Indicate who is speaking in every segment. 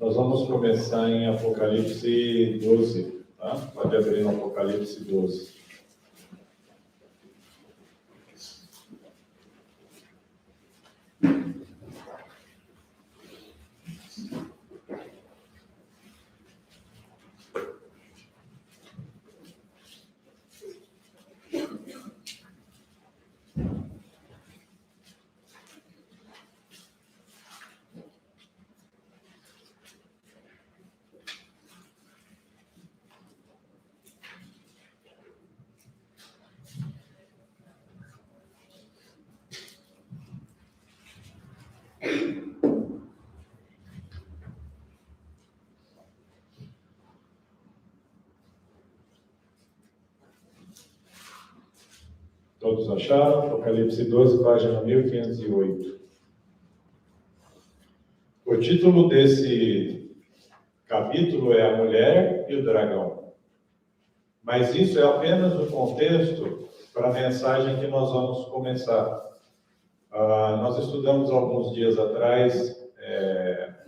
Speaker 1: Nós vamos começar em Apocalipse 12, tá? Pode abrir no Apocalipse 12. Todos acharam? Apocalipse 12, página 1508. O título desse capítulo é A Mulher e o Dragão. Mas isso é apenas o contexto para a mensagem que nós vamos começar. Nós estudamos alguns dias atrás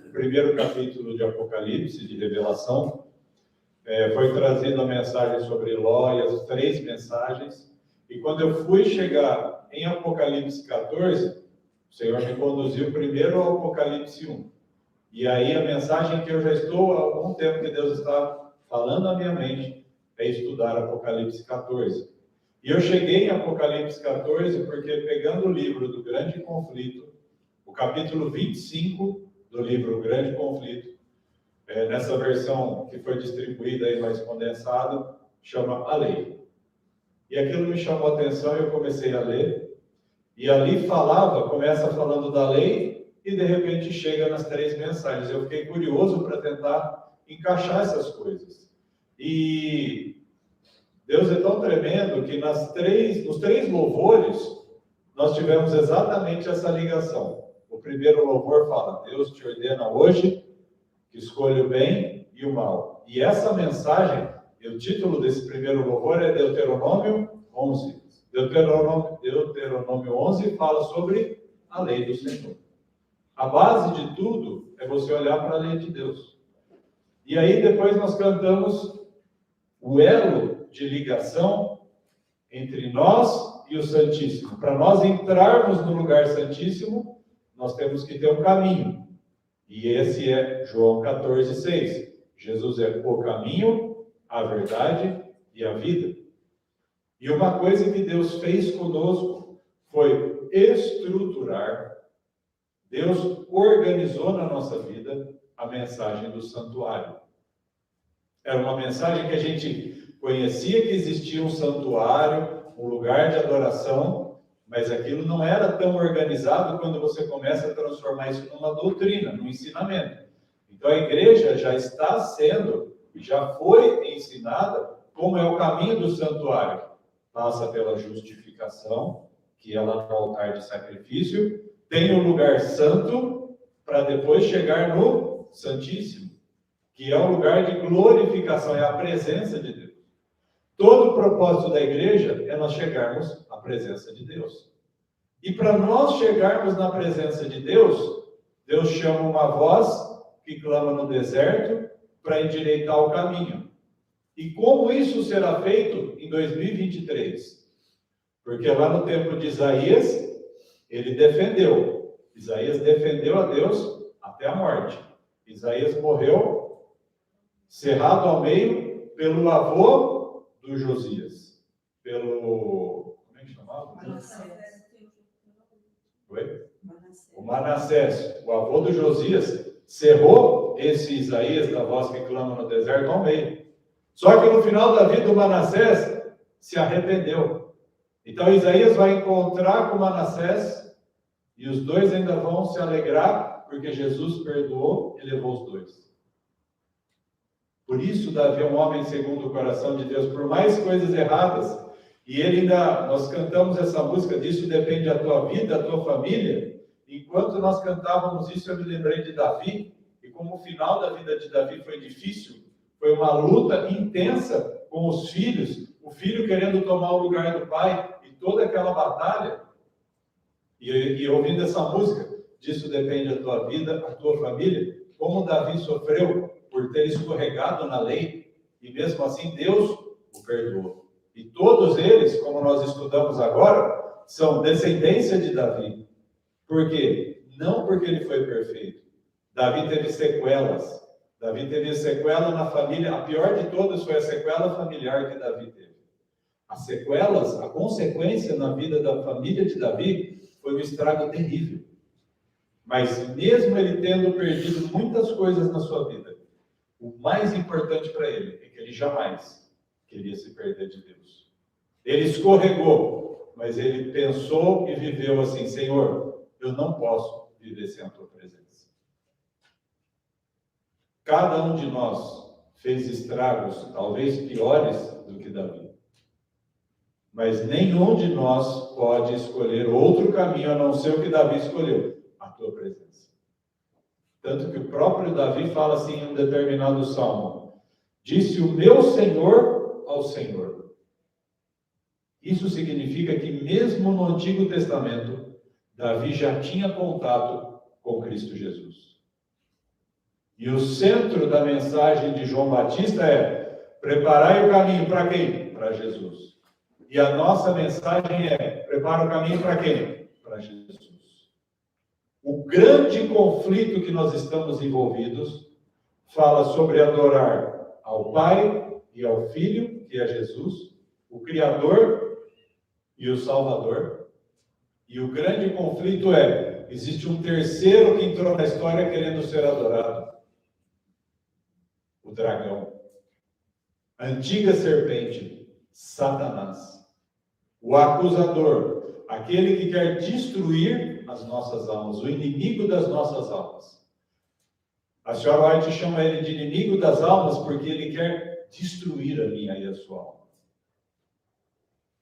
Speaker 1: o primeiro capítulo de Apocalipse, de Revelação. Foi trazida a mensagem sobre Ló e as 3 mensagens. E quando eu fui chegar em Apocalipse 14, o Senhor me conduziu primeiro ao Apocalipse 1. E aí a mensagem que eu já estou há algum tempo que Deus está falando na minha mente é estudar Apocalipse 14. E eu cheguei em Apocalipse 14 porque, pegando o livro do Grande Conflito, o capítulo 25 do livro Grande Conflito, nessa versão que foi distribuída aí mais condensado, chama A Lei. E aquilo me chamou a atenção e eu comecei a ler. E ali começa falando da lei e de repente chega nas 3 mensagens. Eu fiquei curioso para tentar encaixar essas coisas. E Deus é tão tremendo que nos 3 louvores nós tivemos exatamente essa ligação. O primeiro louvor fala: Deus te ordena hoje que escolha o bem e o mal. E essa mensagem, o título desse primeiro louvor é Deuteronômio 11. Deuteronômio 11 fala sobre a lei do Senhor. A base de tudo é você olhar para a lei de Deus. E aí depois nós cantamos o elo de ligação entre nós e o Santíssimo. Para nós entrarmos no lugar Santíssimo, nós temos que ter um caminho. E esse é João 14,6. Jesus é o caminho, a verdade e a vida. E uma coisa que Deus fez conosco foi estruturar. Deus organizou na nossa vida a mensagem do santuário. Era uma mensagem que a gente conhecia que existia um santuário, um lugar de adoração, mas aquilo não era tão organizado quando você começa a transformar isso numa doutrina, num ensinamento. Então a igreja já está sendo, já foi ensinada como é o caminho do santuário. Passa pela justificação, que é lá no altar de sacrifício, tem o lugar santo, para depois chegar no Santíssimo, que é o lugar de glorificação, é a presença de Deus. Todo o propósito da igreja é nós chegarmos à presença de Deus. E para nós chegarmos na presença de Deus, Deus chama uma voz que clama no deserto para endireitar o caminho. E como isso será feito em 2023? Porque lá no tempo de Isaías, ele defendeu. Isaías defendeu a Deus até a morte. Isaías morreu cerrado ao meio pelo avô do Josias. Como é que chamava?
Speaker 2: Manassés.
Speaker 1: Oi? O Manassés, o avô do Josias, cerrou esse Isaías da voz que clama no deserto ao meio. Só que no final da vida, o Manassés se arrependeu. Então Isaías vai encontrar com Manassés e os dois ainda vão se alegrar porque Jesus perdoou e levou os dois. Por isso, Davi é um homem segundo o coração de Deus, por mais coisas erradas. E ele ainda, nós cantamos essa música, disso depende a tua vida, a tua família. Enquanto nós cantávamos isso, eu me lembrei de Davi. E como o final da vida de Davi foi difícil, foi uma luta intensa com os filhos, o filho querendo tomar o lugar do pai, e toda aquela batalha. E ouvindo essa música, disso depende a tua vida, a tua família, como Davi sofreu por ter escorregado na lei, e mesmo assim Deus o perdoou. E todos eles, como nós estudamos agora, são descendência de Davi. Por quê? Não porque ele foi perfeito. Davi teve sequelas. Davi teve sequela na família. A pior de todas foi a sequela familiar que Davi teve. As sequelas, a consequência na vida da família de Davi foi um estrago terrível. Mas mesmo ele tendo perdido muitas coisas na sua vida, o mais importante para ele é que ele jamais queria se perder de Deus. Ele escorregou, mas ele pensou e viveu assim: Senhor, eu não posso viver sem a tua presença. Cada um de nós fez estragos, talvez piores do que Davi. Mas nenhum de nós pode escolher outro caminho a não ser o que Davi escolheu, a tua presença. Tanto que o próprio Davi fala assim em um determinado salmo: disse o meu Senhor ao Senhor. Isso significa que mesmo no Antigo Testamento, Davi já tinha contato com Cristo Jesus. E o centro da mensagem de João Batista é: preparai o caminho para quem? Para Jesus. E a nossa mensagem é: prepara o caminho para quem? Para Jesus. O grande conflito que nós estamos envolvidos fala sobre adorar ao Pai e ao Filho, que é Jesus, o Criador e o Salvador. E o grande conflito é: existe um terceiro que entrou na história querendo ser adorado. O dragão. A antiga serpente, Satanás. O acusador, aquele que quer destruir as nossas almas, o inimigo das nossas almas. A senhora White chama ele de inimigo das almas porque ele quer destruir a minha e a sua alma.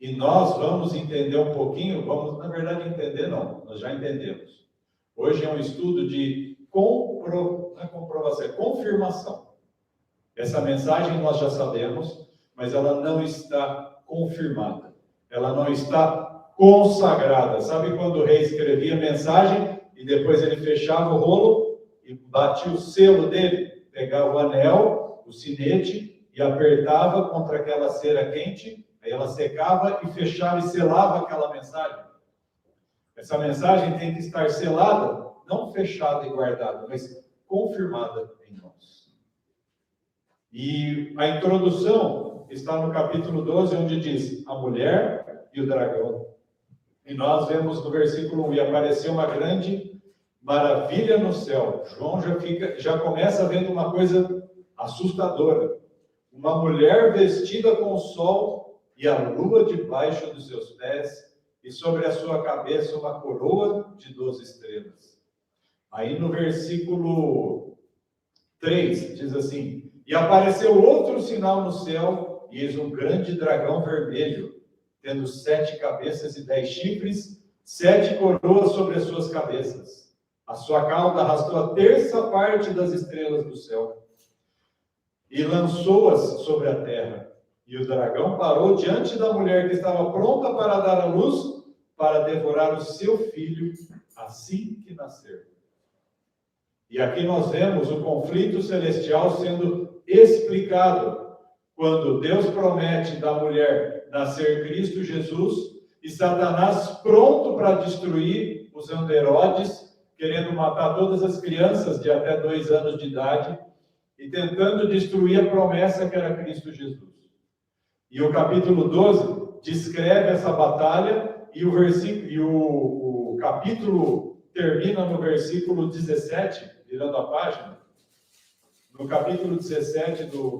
Speaker 1: E nós vamos entender um pouquinho, na verdade entender não, nós já entendemos. Hoje é um estudo de confirmação. Essa mensagem nós já sabemos, mas ela não está confirmada. Ela não está consagrada. Sabe quando o rei escrevia a mensagem e depois ele fechava o rolo e batia o selo dele? Pegava o anel, o sinete e apertava contra aquela cera quente, aí ela secava e fechava e selava aquela mensagem. Essa mensagem tem que estar selada, não fechada e guardada, mas confirmada em nós. E a introdução está no capítulo 12, onde diz: a mulher e o dragão. E nós vemos no versículo 1: e apareceu uma grande maravilha no céu. João já começa vendo uma coisa assustadora. Uma mulher vestida com o sol e a lua debaixo dos seus pés, e sobre a sua cabeça uma coroa de 12 estrelas. Aí no versículo 3 diz assim: e apareceu outro sinal no céu, e eis um grande dragão vermelho, tendo 7 cabeças e 10 chifres, 7 coroas sobre as suas cabeças. A sua cauda arrastou a terça parte das estrelas do céu, e lançou-as sobre a terra. E o dragão parou diante da mulher que estava pronta para dar à luz, para devorar o seu filho assim que nascer. E aqui nós vemos o conflito celestial sendo explicado, quando Deus promete da mulher nascer Cristo Jesus, e Satanás pronto para destruir, usando Herodes, querendo matar todas as crianças de até 2 anos de idade, e tentando destruir a promessa que era Cristo Jesus. E o capítulo 12 descreve essa batalha, e o capítulo termina no versículo 17, virando a página. No capítulo 17 do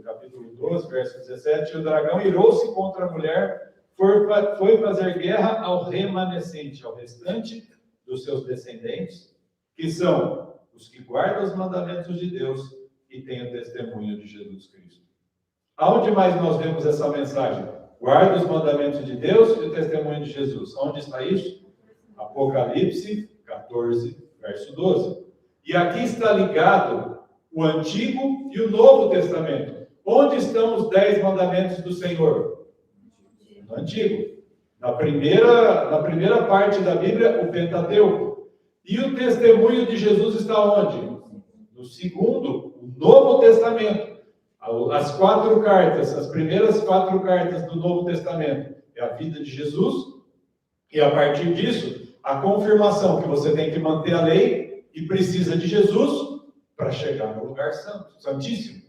Speaker 1: capítulo 12, verso 17, o dragão irou-se contra a mulher, foi fazer guerra ao remanescente, ao restante dos seus descendentes, que são os que guardam os mandamentos de Deus e têm o testemunho de Jesus Cristo. Aonde mais nós vemos essa mensagem? Guarda os mandamentos de Deus e o testemunho de Jesus. Onde está isso? Apocalipse 14, verso 12. E aqui está ligado o Antigo e o Novo Testamento. Onde estão os 10 mandamentos do Senhor? No Antigo. Na primeira parte da Bíblia, o Pentateuco. E o testemunho de Jesus está onde? no segundo, o Novo Testamento. As 4 cartas, as primeiras 4 cartas do Novo Testamento é a vida de Jesus, e a partir disso, a confirmação que você tem que manter a lei e precisa de Jesus para chegar no lugar santo, santíssimo.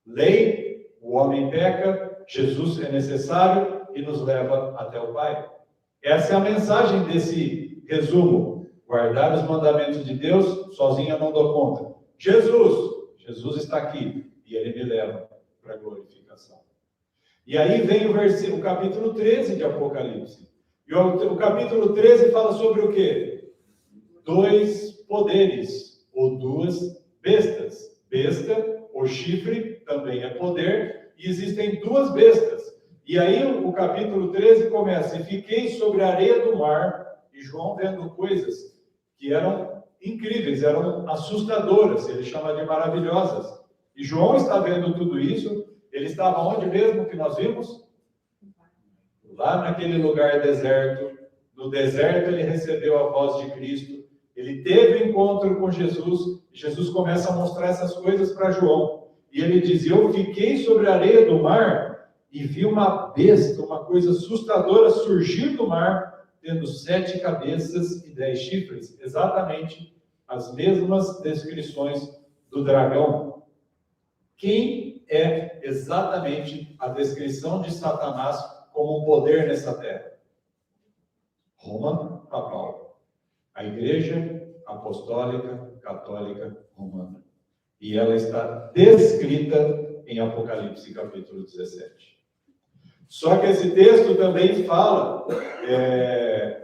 Speaker 1: Lei, o homem peca, Jesus é necessário e nos leva até o Pai. Essa é a mensagem desse resumo. Guardar os mandamentos de Deus, sozinho eu não dou conta. Jesus está aqui e ele me leva para a glorificação. E aí vem o capítulo 13 de Apocalipse. E o capítulo 13 fala sobre o quê? 2 poderes, ou 2 bestas. Besta, ou chifre, também é poder, e existem 2 bestas. E aí o capítulo 13 começa: e fiquei sobre a areia do mar, e João vendo coisas que eram incríveis, eram assustadoras, ele chama de maravilhosas. E João está vendo tudo isso, ele estava onde mesmo que nós vimos? Lá naquele lugar deserto. No deserto ele recebeu a voz de Cristo, ele teve um encontro com Jesus, e Jesus começa a mostrar essas coisas para João. E ele diz: eu fiquei sobre a areia do mar e vi uma besta, uma coisa assustadora surgir do mar, tendo 7 cabeças e 10 chifres. Exatamente as mesmas descrições do dragão. Quem é exatamente a descrição de Satanás como um poder nessa terra? Roma papal. A Igreja Apostólica Católica Romana. E ela está descrita em Apocalipse capítulo 17. Só que esse texto também fala,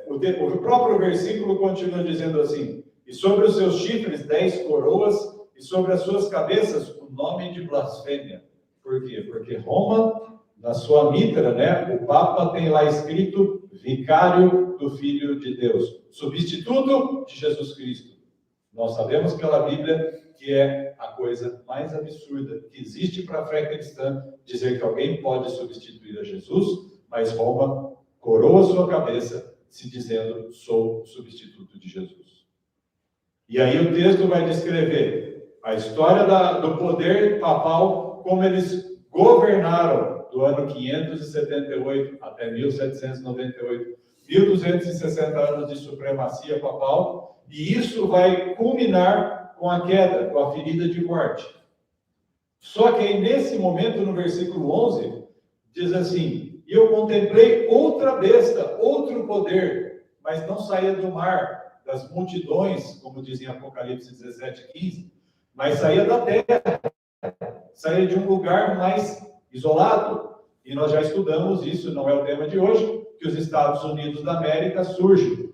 Speaker 1: o próprio versículo continua dizendo assim: e sobre os seus chifres 10 coroas, e sobre as suas cabeças o nome de blasfêmia. Por quê? Porque Roma, na sua mitra, né, o Papa tem lá escrito vicário do Filho de Deus, substituto de Jesus Cristo. Nós sabemos pela Bíblia que é a coisa mais absurda que existe para a fé cristã, dizer que alguém pode substituir a Jesus, mas Roma coroa sua cabeça se dizendo: sou substituto de Jesus. E aí o texto vai descrever a história do poder papal, como eles governaram do ano 578 até 1798, 1260 anos de supremacia papal, e isso vai culminar com a queda, com a ferida de morte. Só que aí, nesse momento, no versículo 11, diz assim: e eu contemplei outra besta, outro poder, mas não saía do mar, das multidões, como diz em Apocalipse 17, 15, mas saía da terra, saía de um lugar mais isolado. E nós já estudamos isso, não é o tema de hoje, que os Estados Unidos da América surgem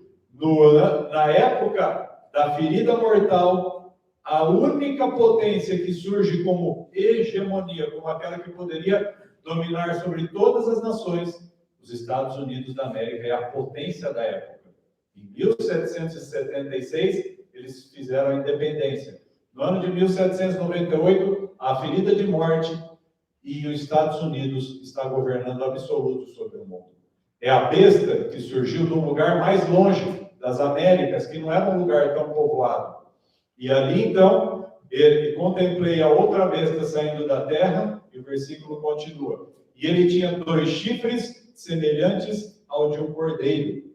Speaker 1: na época da ferida mortal, a única potência que surge como hegemonia, como aquela que poderia dominar sobre todas as nações, os Estados Unidos da América é a potência da época. Em 1776, eles fizeram a independência. No ano de 1798, a ferida de morte, e os Estados Unidos está governando absoluto sobre o mundo. É a besta que surgiu de um lugar mais longe das Américas, que não era um lugar tão povoado. E ali, então, ele contemplei a outra besta saindo da terra, e o versículo continua. E ele tinha 2 chifres semelhantes ao de um cordeiro,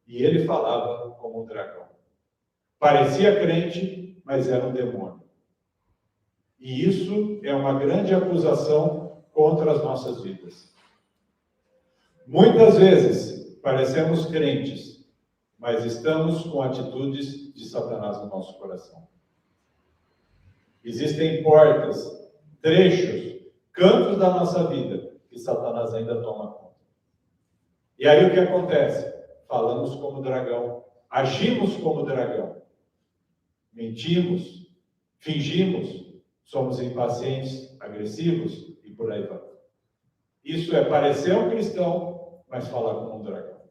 Speaker 1: e ele falava como um dragão. Parecia crente, mas era um demônio. E isso é uma grande acusação contra as nossas vidas. Muitas vezes parecemos crentes, mas estamos com atitudes de Satanás no nosso coração. Existem portas, trechos, cantos da nossa vida que Satanás ainda toma conta. E aí o que acontece? Falamos como dragão, agimos como dragão, mentimos, fingimos, somos impacientes, agressivos e por aí vai. Isso é parecer um cristão, mas falar como um dragão.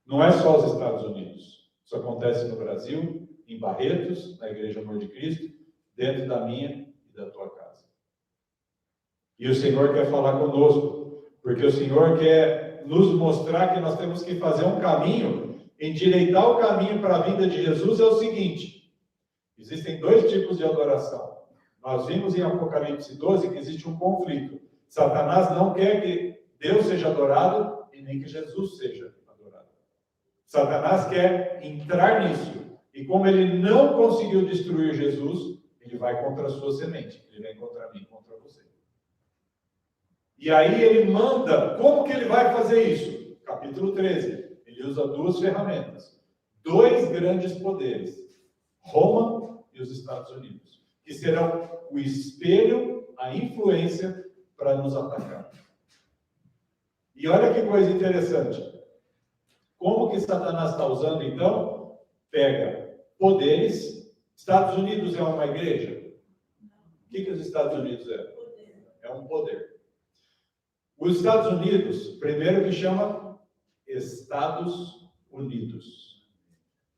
Speaker 1: Não é só os Estados Unidos. Isso acontece no Brasil, em Barretos, na Igreja Amor de Cristo, dentro da minha e da tua casa. E o Senhor quer falar conosco, porque o Senhor quer nos mostrar que nós temos que fazer um caminho, endireitar o caminho para a vinda de Jesus é o seguinte: Existem dois tipos de adoração. Nós vimos em Apocalipse 12 que existe um conflito. Satanás não quer que Deus seja adorado e nem que Jesus seja adorado. Satanás quer entrar nisso. E como ele não conseguiu destruir Jesus, ele vai contra a sua semente. Ele vem contra mim, contra você. E aí ele manda, como que ele vai fazer isso? Capítulo 13, ele usa duas ferramentas. Dois grandes poderes, Roma e os Estados Unidos, que serão o espelho, a influência para nos atacar. E olha que coisa interessante. Como que Satanás está usando, então? Pega poderes. Estados Unidos é uma igreja? O que os Estados Unidos é? É um poder. Os Estados Unidos, primeiro que chama Estados Unidos.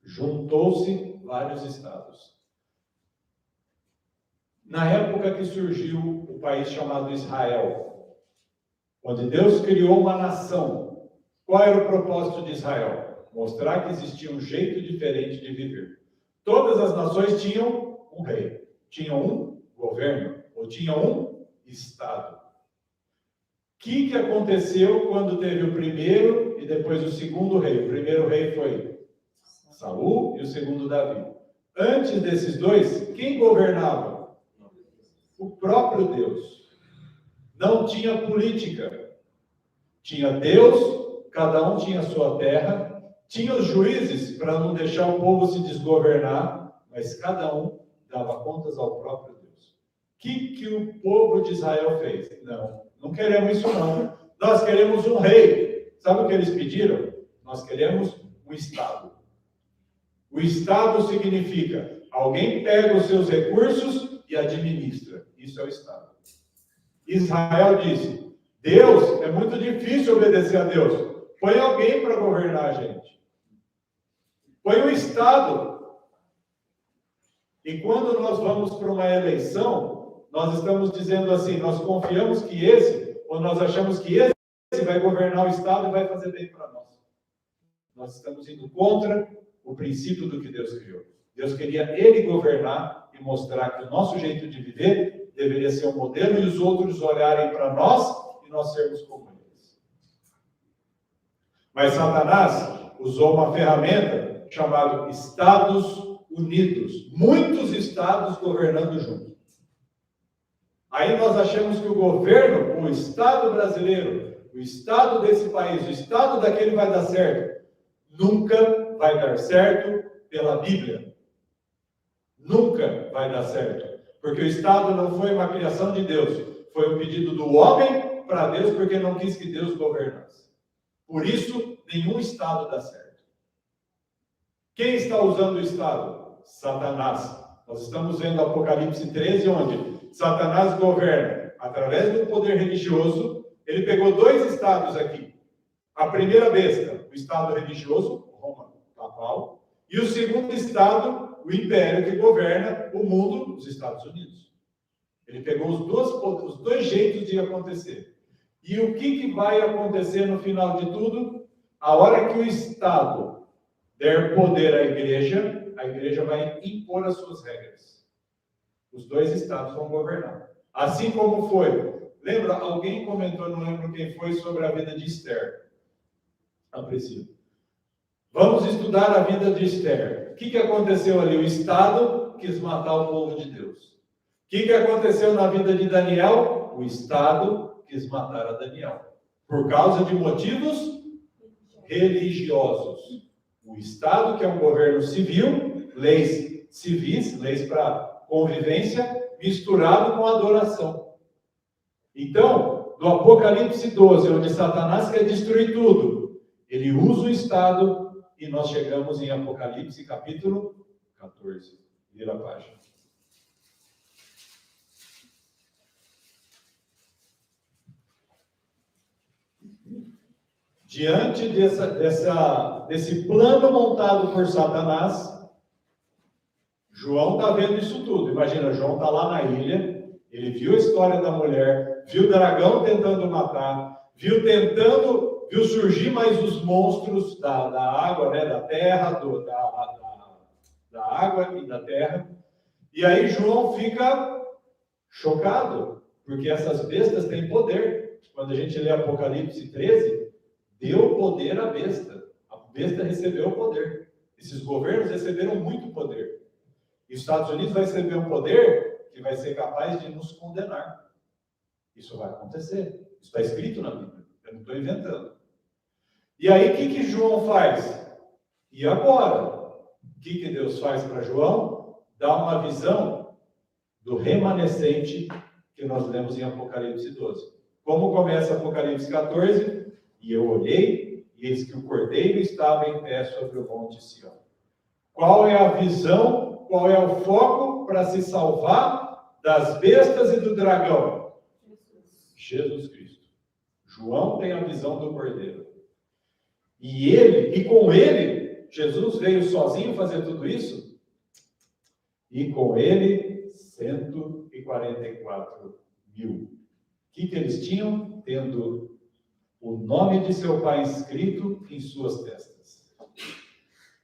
Speaker 1: Juntou-se vários estados. Na época que surgiu o país chamado Israel, onde Deus criou uma nação, qual era o propósito de Israel? Mostrar que existia um jeito diferente de viver. Todas as nações tinham um rei, tinham um governo, ou tinham um estado. O que aconteceu quando teve o primeiro e depois o segundo rei? O primeiro rei foi Saul e o segundo Davi. Antes desses dois, quem governava? O próprio Deus. Não tinha política. Tinha Deus, cada um tinha a sua terra, tinha os juízes para não deixar o povo se desgovernar, mas cada um dava contas ao próprio Deus. O que o povo de Israel fez? Não queremos isso não. Nós queremos um rei. Sabe o que eles pediram? Nós queremos um Estado. O Estado significa alguém pega os seus recursos e administra. Isso é o Estado. Israel disse, Deus, é muito difícil obedecer a Deus. Põe alguém para governar a gente. Põe um Estado. E quando nós vamos para uma eleição, nós estamos dizendo assim, nós confiamos que esse, ou nós achamos que esse vai governar o Estado e vai fazer bem para nós. Nós estamos indo contra o princípio do que Deus criou. Deus queria ele governar e mostrar que o nosso jeito de viver deveria ser um modelo e os outros olharem para nós e nós sermos como eles. Mas Satanás usou uma ferramenta chamada Estados Unidos. Muitos estados governando juntos. Aí nós achamos que o governo, o Estado brasileiro, o Estado desse país, o Estado daquele vai dar certo. Nunca vai dar certo pela Bíblia. Nunca vai dar certo. Porque o Estado não foi uma criação de Deus. Foi um pedido do homem para Deus, porque não quis que Deus governasse. Por isso, nenhum Estado dá certo. Quem está usando o Estado? Satanás. Nós estamos vendo Apocalipse 13, onde Satanás governa através do poder religioso. Ele pegou dois estados aqui. A primeira besta, o estado religioso, Roma, papal. E o segundo estado, o império que governa o mundo, os Estados Unidos. Ele pegou os dois jeitos de acontecer. E o que vai acontecer no final de tudo? A hora que o Estado der poder à igreja, a igreja vai impor as suas regras. Os dois estados vão governar. Assim como foi. Lembra? Alguém comentou, não lembro quem foi, sobre a vida de Esther. A princípio. Vamos estudar a vida de Esther. O que aconteceu ali? O Estado quis matar o povo de Deus. O que aconteceu na vida de Daniel? O Estado quis matar a Daniel. Por causa de motivos religiosos. O Estado, que é um governo civil, leis civis, leis para convivência, misturado com adoração. Então, do Apocalipse 12, onde Satanás quer destruir tudo, ele usa o Estado e nós chegamos em Apocalipse capítulo 14. Vira a página. Diante desse plano montado por Satanás, João está vendo isso tudo. Imagina, João está lá na ilha, ele viu a história da mulher, viu o dragão tentando matar, viu surgir mais os monstros da água, né, da terra, da água e da terra. E aí João fica chocado, porque essas bestas têm poder. Quando a gente lê Apocalipse 13, deu poder à besta. A besta recebeu o poder. Esses governos receberam muito poder. E os Estados Unidos vai receber um poder que vai ser capaz de nos condenar. Isso vai acontecer. Isso está escrito na Bíblia. Eu não estou inventando. E aí, o que João faz? E agora? O que Deus faz para João? Dá uma visão do remanescente que nós lemos em Apocalipse 12. Como começa Apocalipse 14? E eu olhei, e eis que o Cordeiro estava em pé sobre o monte Sião. Qual é a visão, qual é o foco para se salvar das bestas e do dragão? Jesus Cristo. João tem a visão do Cordeiro. E com ele, Jesus veio sozinho fazer tudo isso? E com ele, 144 mil. O que eles tinham? Tendo o nome de seu pai escrito em suas testas.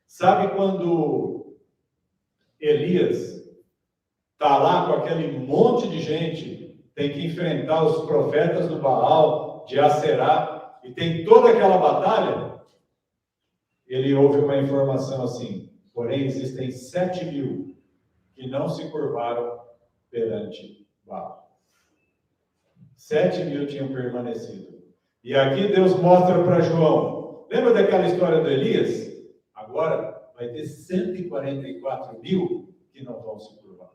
Speaker 1: Sabe quando Elias está lá com aquele monte de gente, tem que enfrentar os profetas do Baal, de Aserá, e tem toda aquela batalha? Ele ouve uma informação assim: porém existem 7.000 que não se curvaram perante Baal. 7.000 tinham permanecido. E aqui Deus mostra para João. Lembra daquela história do Elias? Agora vai ter 144.000 que não vão se curvar.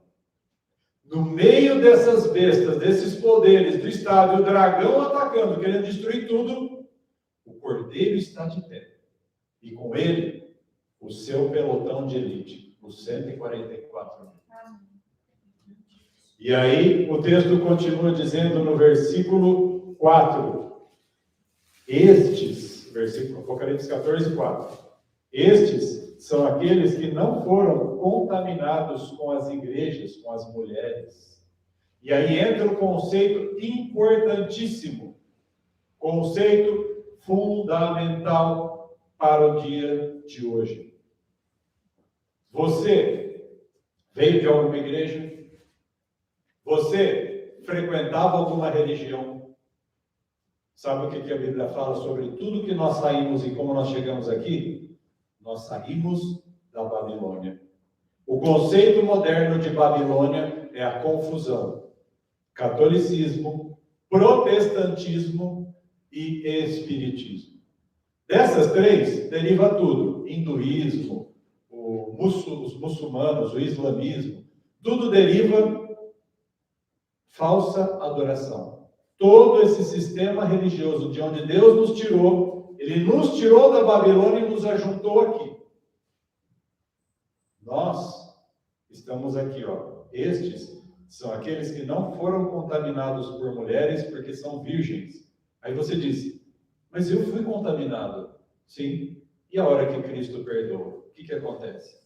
Speaker 1: No meio dessas bestas, desses poderes do Estado, e o dragão atacando, querendo destruir tudo, o Cordeiro está de pé. E com ele, o seu pelotão de elite, os 144.000. E aí, o texto continua dizendo no versículo 4. Apocalipse 14, 4. Estes são aqueles que não foram contaminados com as igrejas, com as mulheres. E aí entra um conceito importantíssimo, conceito fundamental para o dia de hoje. Você veio de alguma igreja? Você frequentava alguma religião? Sabe o que a Bíblia fala sobre tudo que nós saímos e como nós chegamos aqui? Nós saímos da Babilônia. O conceito moderno de Babilônia é a confusão. Catolicismo, protestantismo e espiritismo. Dessas três, deriva tudo. Hinduísmo, os muçulmanos, o islamismo. Tudo deriva falsa adoração. Todo esse sistema religioso de onde Deus nos tirou, Ele nos tirou da Babilônia e nos ajuntou aqui. Nós estamos aqui, ó. Estes são aqueles que não foram contaminados por mulheres porque são virgens. Aí você diz: mas eu fui contaminado. Sim. E a hora que Cristo perdoa? O que acontece?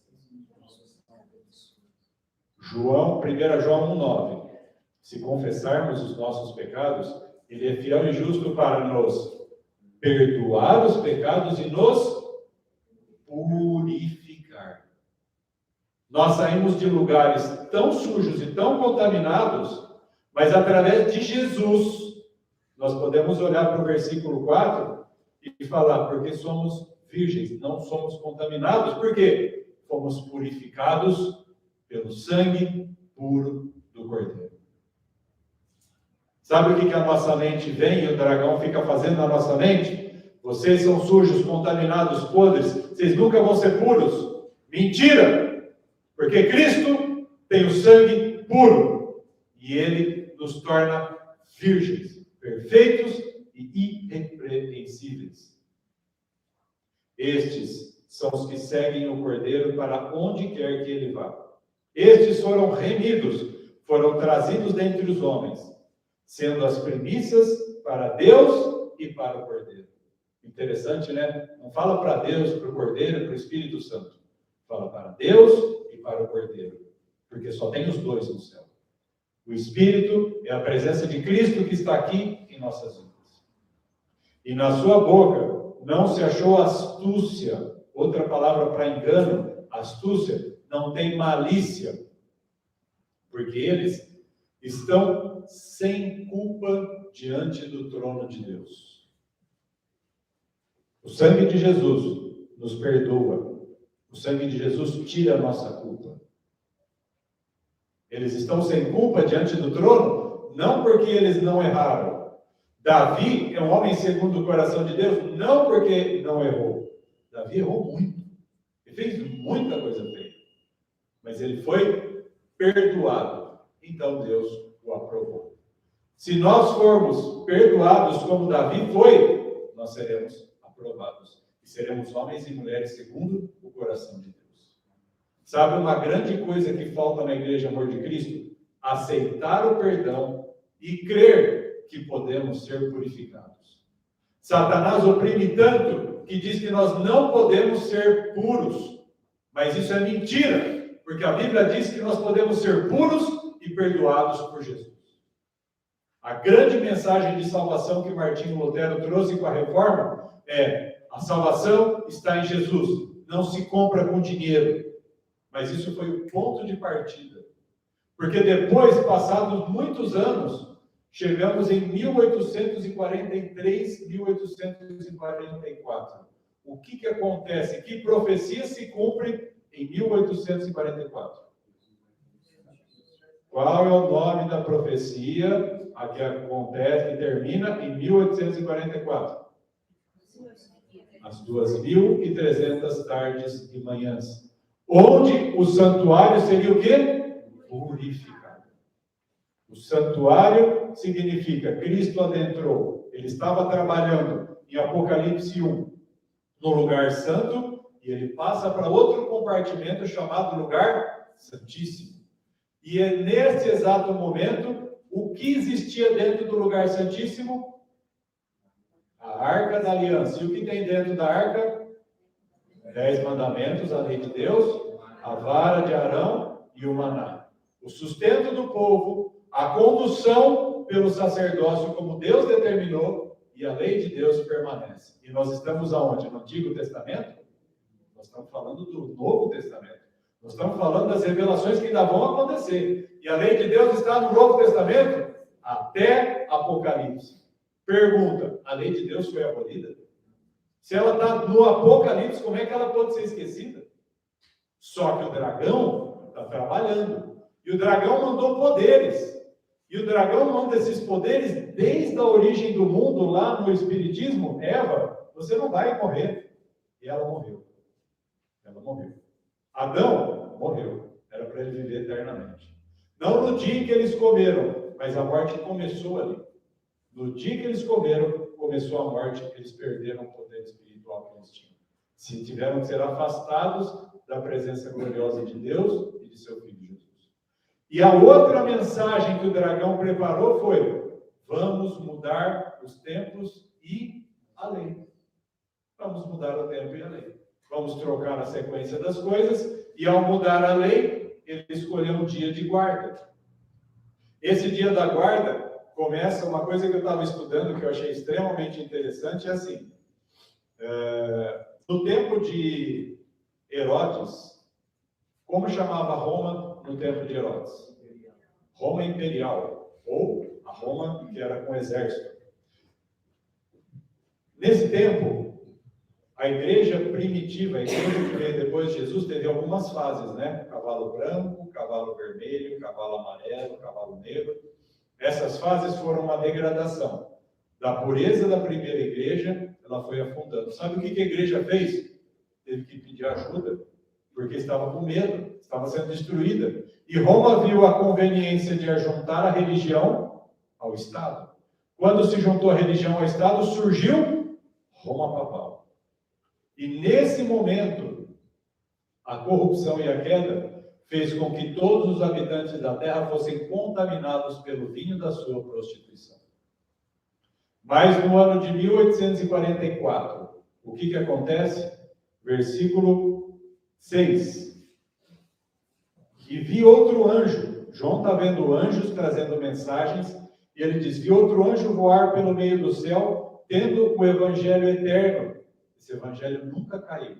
Speaker 1: 1 João 1,9. Se confessarmos os nossos pecados, Ele é fiel e justo para nos perdoar os pecados e nos purificar. Nós saímos de lugares tão sujos e tão contaminados, mas através de Jesus, nós podemos olhar para o versículo 4 e falar: porque somos virgens, não somos contaminados. Por quê? Fomos purificados pelo sangue puro do Cordeiro. Sabe o que a nossa mente vem e o dragão fica fazendo na nossa mente? Vocês são sujos, contaminados, podres, vocês nunca vão ser puros. Mentira! Porque Cristo tem o sangue puro e Ele nos torna virgens, perfeitos e irrepreensíveis. Estes são os que seguem o Cordeiro para onde quer que ele vá. Estes foram remidos, foram trazidos dentre os homens, sendo as primícias para Deus e para o Cordeiro. Interessante, né? Não fala para Deus, para o Cordeiro e para o Espírito Santo. Fala para Deus e para o Cordeiro. Porque só tem os dois no céu. O Espírito é a presença de Cristo que está aqui em nossas vidas. E na sua boca não se achou astúcia. Outra palavra para engano, astúcia, não tem malícia. porque eles estão sem culpa diante do trono de Deus. O sangue de Jesus nos perdoa. O sangue de Jesus tira a nossa culpa. Eles estão sem culpa diante do trono, não porque eles não erraram. Davi é um homem segundo o coração de Deus, não porque não errou. Davi errou muito. Ele fez muita coisa feia. Mas ele foi perdoado. Então Deus o aprovou. Se nós formos perdoados como Davi foi, nós seremos aprovados. E seremos homens e mulheres segundo o coração de Deus. Sabe uma grande coisa que falta na Igreja Amor de Cristo? Aceitar o perdão e crer que podemos ser purificados. Satanás oprime tanto que diz que nós não podemos ser puros. Mas isso é mentira, porque a Bíblia diz que nós podemos ser puros e perdoados por Jesus. A grande mensagem de salvação que Martinho Lutero trouxe com a reforma é: a salvação está em Jesus, não se compra com dinheiro. Mas isso foi o ponto de partida. Porque depois, passados muitos anos, chegamos em 1843, 1844. O que acontece? Que profecia se cumpre em 1844? Qual é o nome da profecia a que acontece e termina em 1844? As 2.300 tardes e manhãs. Onde o santuário seria o quê? Purificado. O santuário significa Cristo adentrou. Ele estava trabalhando em Apocalipse 1 no lugar santo e ele passa para outro compartimento chamado lugar santíssimo. E é nesse exato momento, o que existia dentro do lugar santíssimo? A Arca da Aliança. E o que tem dentro da Arca? 10 mandamentos, a lei de Deus, a vara de Arão e o maná. O sustento do povo, a condução pelo sacerdócio como Deus determinou, e a lei de Deus permanece. E nós estamos aonde? No Antigo Testamento? Nós estamos falando do Novo Testamento. Nós estamos falando das revelações que ainda vão acontecer. E a lei de Deus está no Novo Testamento até Apocalipse. Pergunta: a lei de Deus foi abolida? Se ela está no Apocalipse, como é que ela pode ser esquecida? Só que o dragão está trabalhando. E o dragão mandou poderes. E o dragão manda esses poderes desde a origem do mundo, lá no Espiritismo. Eva, você não vai morrer. E ela morreu. Ela morreu. Adão morreu. Era para ele viver eternamente. Não no dia em que eles comeram, mas a morte começou ali. No dia que eles comeram, começou a morte, eles perderam o poder espiritual que eles tinham. Se tiveram que ser afastados da presença gloriosa de Deus e de seu Filho Jesus. E a outra mensagem que o dragão preparou foi: vamos mudar os tempos e a lei. Vamos mudar o tempo e a lei. Vamos trocar a sequência das coisas, e ao mudar a lei, ele escolheu um dia de guarda. Esse dia da guarda começa uma coisa que eu estava estudando, que eu achei extremamente interessante, é assim: no tempo de Herodes, como chamava Roma no tempo de Herodes? Roma Imperial, ou a Roma que era com exército. Nesse tempo, a igreja primitiva, a igreja que veio depois de Jesus, teve algumas fases, né? Cavalo branco, cavalo vermelho, cavalo amarelo, cavalo negro. Essas fases foram uma degradação. Da pureza da primeira igreja, ela foi afundando. Sabe o que a igreja fez? Teve que pedir ajuda, porque estava com medo, estava sendo destruída. E Roma viu a conveniência de ajuntar a religião ao Estado. Quando se juntou a religião ao Estado, surgiu Roma Papal. E nesse momento, a corrupção e a queda fez com que todos os habitantes da terra fossem contaminados pelo vinho da sua prostituição. Mas no ano de 1844, o que acontece? Versículo 6. E vi outro anjo. João está vendo anjos trazendo mensagens, e ele diz: vi outro anjo voar pelo meio do céu, tendo o evangelho eterno. Esse evangelho nunca caiu.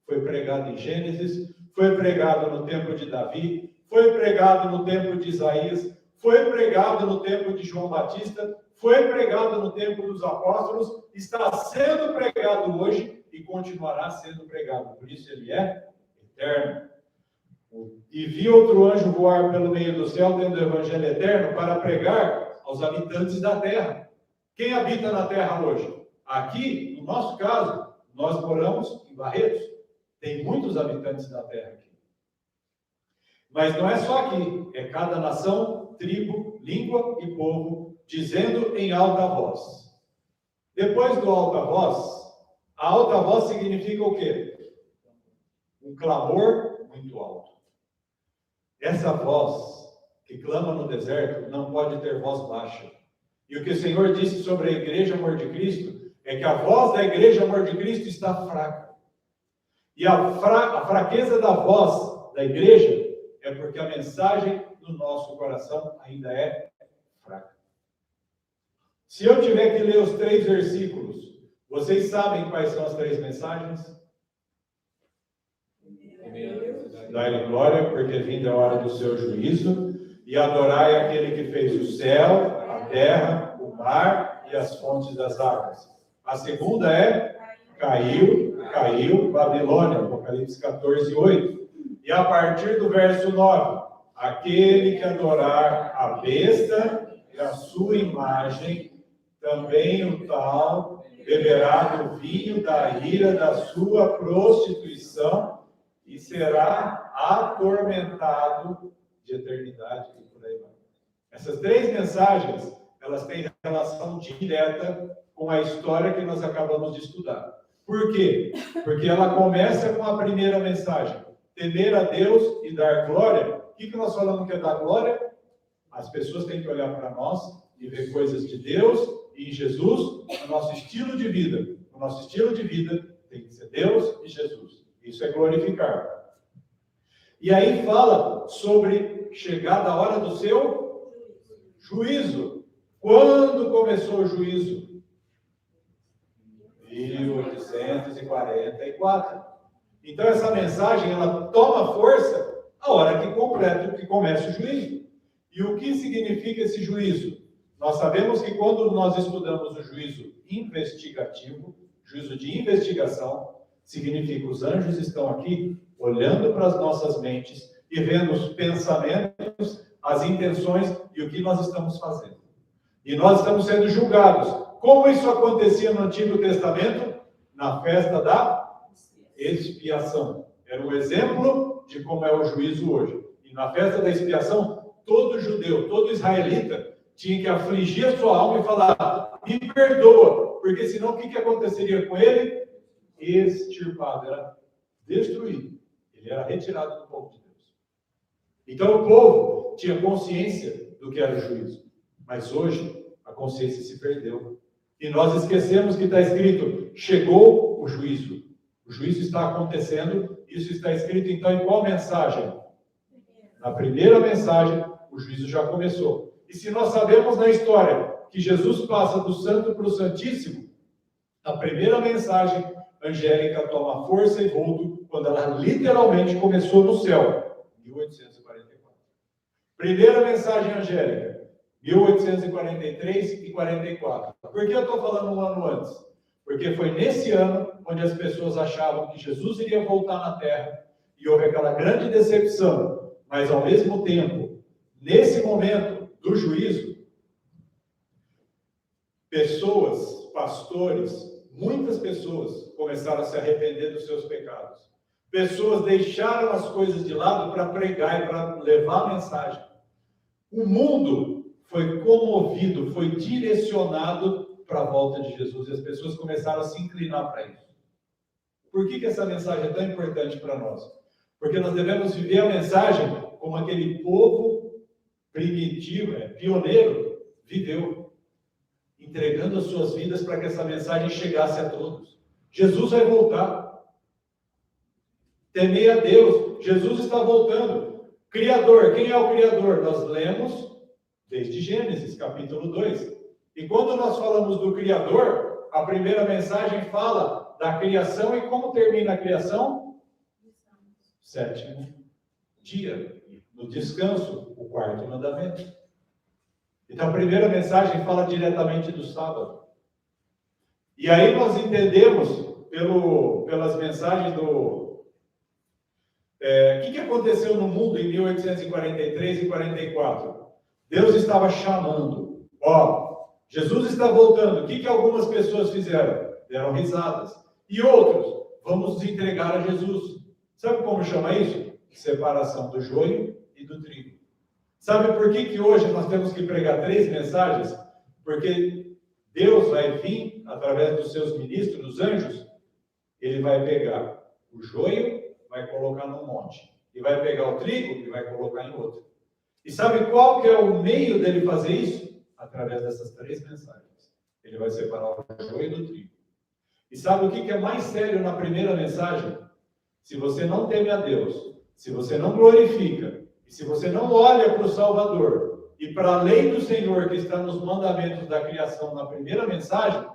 Speaker 1: Foi pregado em Gênesis, foi pregado no tempo de Davi, foi pregado no tempo de Isaías, foi pregado no tempo de João Batista, foi pregado no tempo dos apóstolos, está sendo pregado hoje e continuará sendo pregado. Por isso ele é eterno. E vi outro anjo voar pelo meio do céu, tendo o evangelho eterno, para pregar aos habitantes da terra. Quem habita na terra hoje? Aqui, no nosso caso, nós moramos em Barretos. Tem muitos habitantes da terra aqui. Mas não é só aqui, é cada nação, tribo, língua e povo, dizendo em alta voz. Depois do alta voz, a alta voz significa o quê? Um clamor muito alto. Essa voz que clama no deserto não pode ter voz baixa. E o que o Senhor disse sobre a igreja Amor de Cristo é que a voz da igreja Amor de Cristo está fraca. E a fraqueza da voz da igreja é porque a mensagem do nosso coração ainda é fraca. Se eu tiver que ler os 3 versículos, vocês sabem quais são as 3 mensagens? Dai-lhe glória, porque vinda é a hora do seu juízo, e adorai aquele que fez o céu, a terra, o mar e as fontes das águas. A segunda é caiu, Babilônia, Apocalipse 14, 8. E a partir do verso 9, aquele que adorar a besta e a sua imagem, também o tal beberá do vinho da ira da sua prostituição e será atormentado de eternidade. E por aí vai. Essas 3 mensagens, elas têm relação direta com a história que nós acabamos de estudar. Por quê? Porque ela começa com a primeira mensagem, temer a Deus e dar glória. O que nós falamos que é dar glória? As pessoas têm que olhar para nós e ver coisas de Deus e em Jesus, no nosso estilo de vida. O nosso estilo de vida tem que ser Deus e Jesus. Isso é glorificar. E aí fala sobre chegada a hora do seu juízo. Quando começou o juízo? 1844. Então essa mensagem, ela toma força a hora que começa o juízo. E o que significa esse juízo? Nós sabemos que quando nós estudamos o juízo investigativo, juízo de investigação, significa os anjos estão aqui olhando para as nossas mentes e vendo os pensamentos, as intenções e o que nós estamos fazendo. E nós estamos sendo julgados. Como isso acontecia no Antigo Testamento? Na festa da expiação. Era um exemplo de como é o juízo hoje. E na festa da expiação, todo judeu, todo israelita tinha que afligir a sua alma e falar: me perdoa, porque senão o que aconteceria com ele? Extirpado, era destruído. Ele era retirado do povo de Deus. Então o povo tinha consciência do que era o juízo. Mas hoje a consciência se perdeu. E nós esquecemos que está escrito: chegou o juízo. O juízo está acontecendo. Isso está escrito então em qual mensagem? Na primeira mensagem, o juízo já começou. E se nós sabemos na história que Jesus passa do santo para o santíssimo, a primeira mensagem angélica toma força e vulto quando ela literalmente começou no céu, 1844. Primeira mensagem angélica, 1843 e 44. Por que eu estou falando um ano antes? Porque foi nesse ano onde as pessoas achavam que Jesus iria voltar na Terra e houve aquela grande decepção. Mas ao mesmo tempo, nesse momento do juízo, pessoas, pastores, muitas pessoas começaram a se arrepender dos seus pecados. Pessoas deixaram as coisas de lado para pregar e para levar a mensagem. O mundo foi comovido, foi direcionado para a volta de Jesus e as pessoas começaram a se inclinar para isso. Por que essa mensagem é tão importante para nós? Porque nós devemos viver a mensagem como aquele povo primitivo, pioneiro, viveu, entregando as suas vidas para que essa mensagem chegasse a todos. Jesus vai voltar. Temei a Deus. Jesus está voltando. Criador. Quem é o Criador? Nós lemos desde Gênesis, capítulo 2. E quando nós falamos do Criador, a primeira mensagem fala da criação. E como termina a criação? 7º dia. no descanso, o quarto mandamento. Então, a primeira mensagem fala diretamente do sábado. E aí nós entendemos, pelas mensagens do... o que aconteceu no mundo em 1843 e 44? Deus estava chamando. Jesus está voltando. O que algumas pessoas fizeram? Deram risadas. E outros, vamos nos entregar a Jesus. Sabe como chama isso? Separação do joio e do trigo. Sabe por que hoje nós temos que pregar 3 mensagens? Porque Deus vai vir, através dos seus ministros, os anjos, ele vai pegar o joio, vai colocar num monte. E vai pegar o trigo e vai colocar em outro. E sabe qual que é o meio dele fazer isso? Através dessas 3 mensagens. Ele vai separar o joio do trigo. E sabe o que é mais sério na primeira mensagem? Se você não teme a Deus, se você não glorifica, e se você não olha para o Salvador, e para a lei do Senhor que está nos mandamentos da criação na primeira mensagem,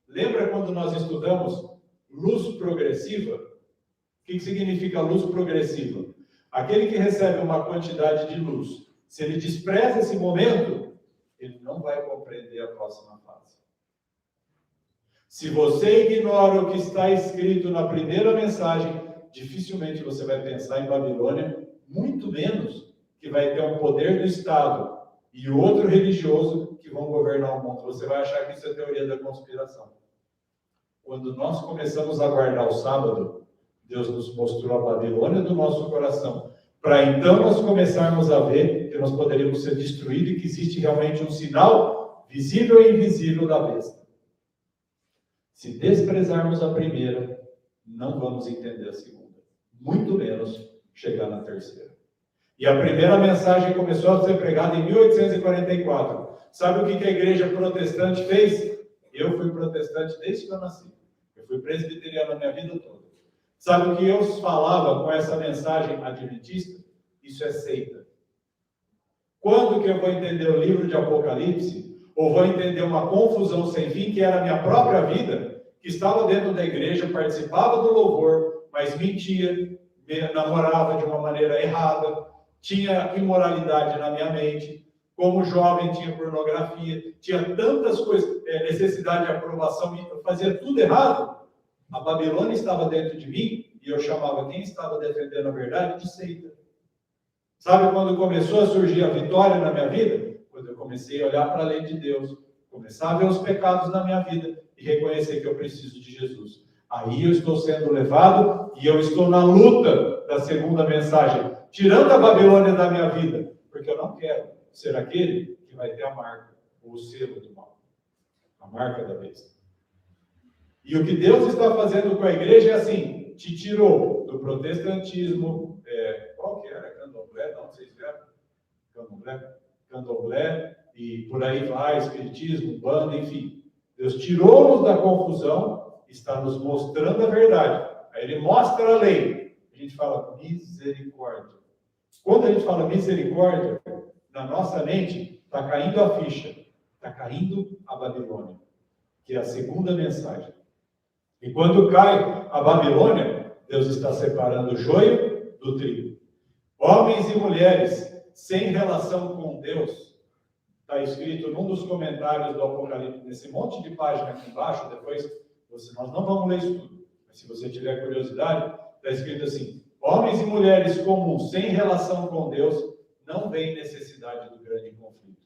Speaker 1: lembra quando nós estudamos luz progressiva? O que significa luz progressiva? Aquele que recebe uma quantidade de luz, se ele despreza esse momento, ele não vai compreender a próxima fase. Se você ignora o que está escrito na primeira mensagem, dificilmente você vai pensar em Babilônia, muito menos que vai ter um poder do Estado e outro religioso que vão governar o mundo. Você vai achar que isso é teoria da conspiração. Quando nós começamos a guardar o sábado, Deus nos mostrou a Babilônia do nosso coração, para então nós começarmos a ver que nós poderíamos ser destruídos e que existe realmente um sinal visível e invisível da besta. Se desprezarmos a primeira, não vamos entender a segunda, muito menos chegar na terceira. E a primeira mensagem começou a ser pregada em 1844. Sabe o que a igreja protestante fez? Eu fui protestante desde que eu nasci. Eu fui presbiteriano a minha vida toda. Sabe o que eu falava com essa mensagem adventista? Isso é seita. Quando que eu vou entender o livro de Apocalipse? Ou vou entender uma confusão sem fim, que era a minha própria vida, que estava dentro da igreja, participava do louvor, mas mentia, namorava de uma maneira errada, tinha imoralidade na minha mente, como jovem tinha pornografia, tinha tantas coisas, necessidade de aprovação, eu fazia tudo errado. A Babilônia estava dentro de mim e eu chamava quem estava defendendo a verdade de seita. Sabe quando começou a surgir a vitória na minha vida? Quando eu comecei a olhar para a lei de Deus, começar a ver os pecados na minha vida e reconhecer que eu preciso de Jesus. Aí eu estou sendo levado e eu estou na luta da segunda mensagem, tirando a Babilônia da minha vida, porque eu não quero ser aquele que vai ter a marca, ou o selo do mal, a marca da besta. E o que Deus está fazendo com a igreja é assim, te tirou do protestantismo, qual que era? Candomblé? Não, vocês viram? Candomblé, e por aí vai, espiritismo, banda, enfim. Deus tirou-nos da confusão, está nos mostrando a verdade. Aí ele mostra a lei. A gente fala misericórdia. Quando a gente fala misericórdia, na nossa mente está caindo a ficha, está caindo a Babilônia, que é a segunda mensagem. E quando cai a Babilônia, Deus está separando o joio do trigo. Homens e mulheres sem relação com Deus, está escrito num dos comentários do Apocalipse, nesse monte de página aqui embaixo, depois, nós não vamos ler isso tudo, mas se você tiver curiosidade, está escrito assim, homens e mulheres comuns, sem relação com Deus, não veem necessidade do grande conflito.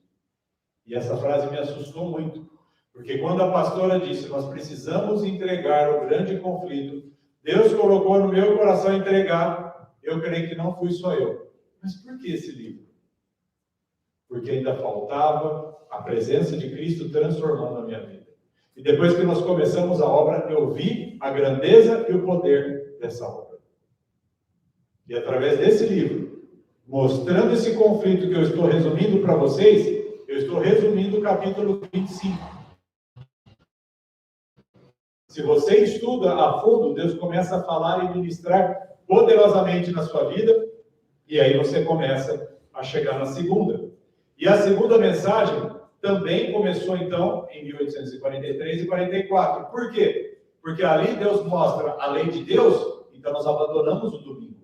Speaker 1: E essa frase me assustou muito, porque quando a pastora disse, nós precisamos entregar o grande conflito, Deus colocou no meu coração entregar, eu creio que não fui só eu. Mas por que esse livro? Porque ainda faltava a presença de Cristo transformando a minha vida. E depois que nós começamos a obra, eu vi a grandeza e o poder dessa obra. E através desse livro, mostrando esse conflito que eu estou resumindo para vocês, eu estou resumindo o capítulo 25. Se você estuda a fundo, Deus começa a falar e ministrar poderosamente na sua vida, e aí você começa a chegar na segunda. E a segunda mensagem também começou, então, em 1843 e 44. Por quê? Porque ali Deus mostra a lei de Deus, então nós abandonamos o domingo.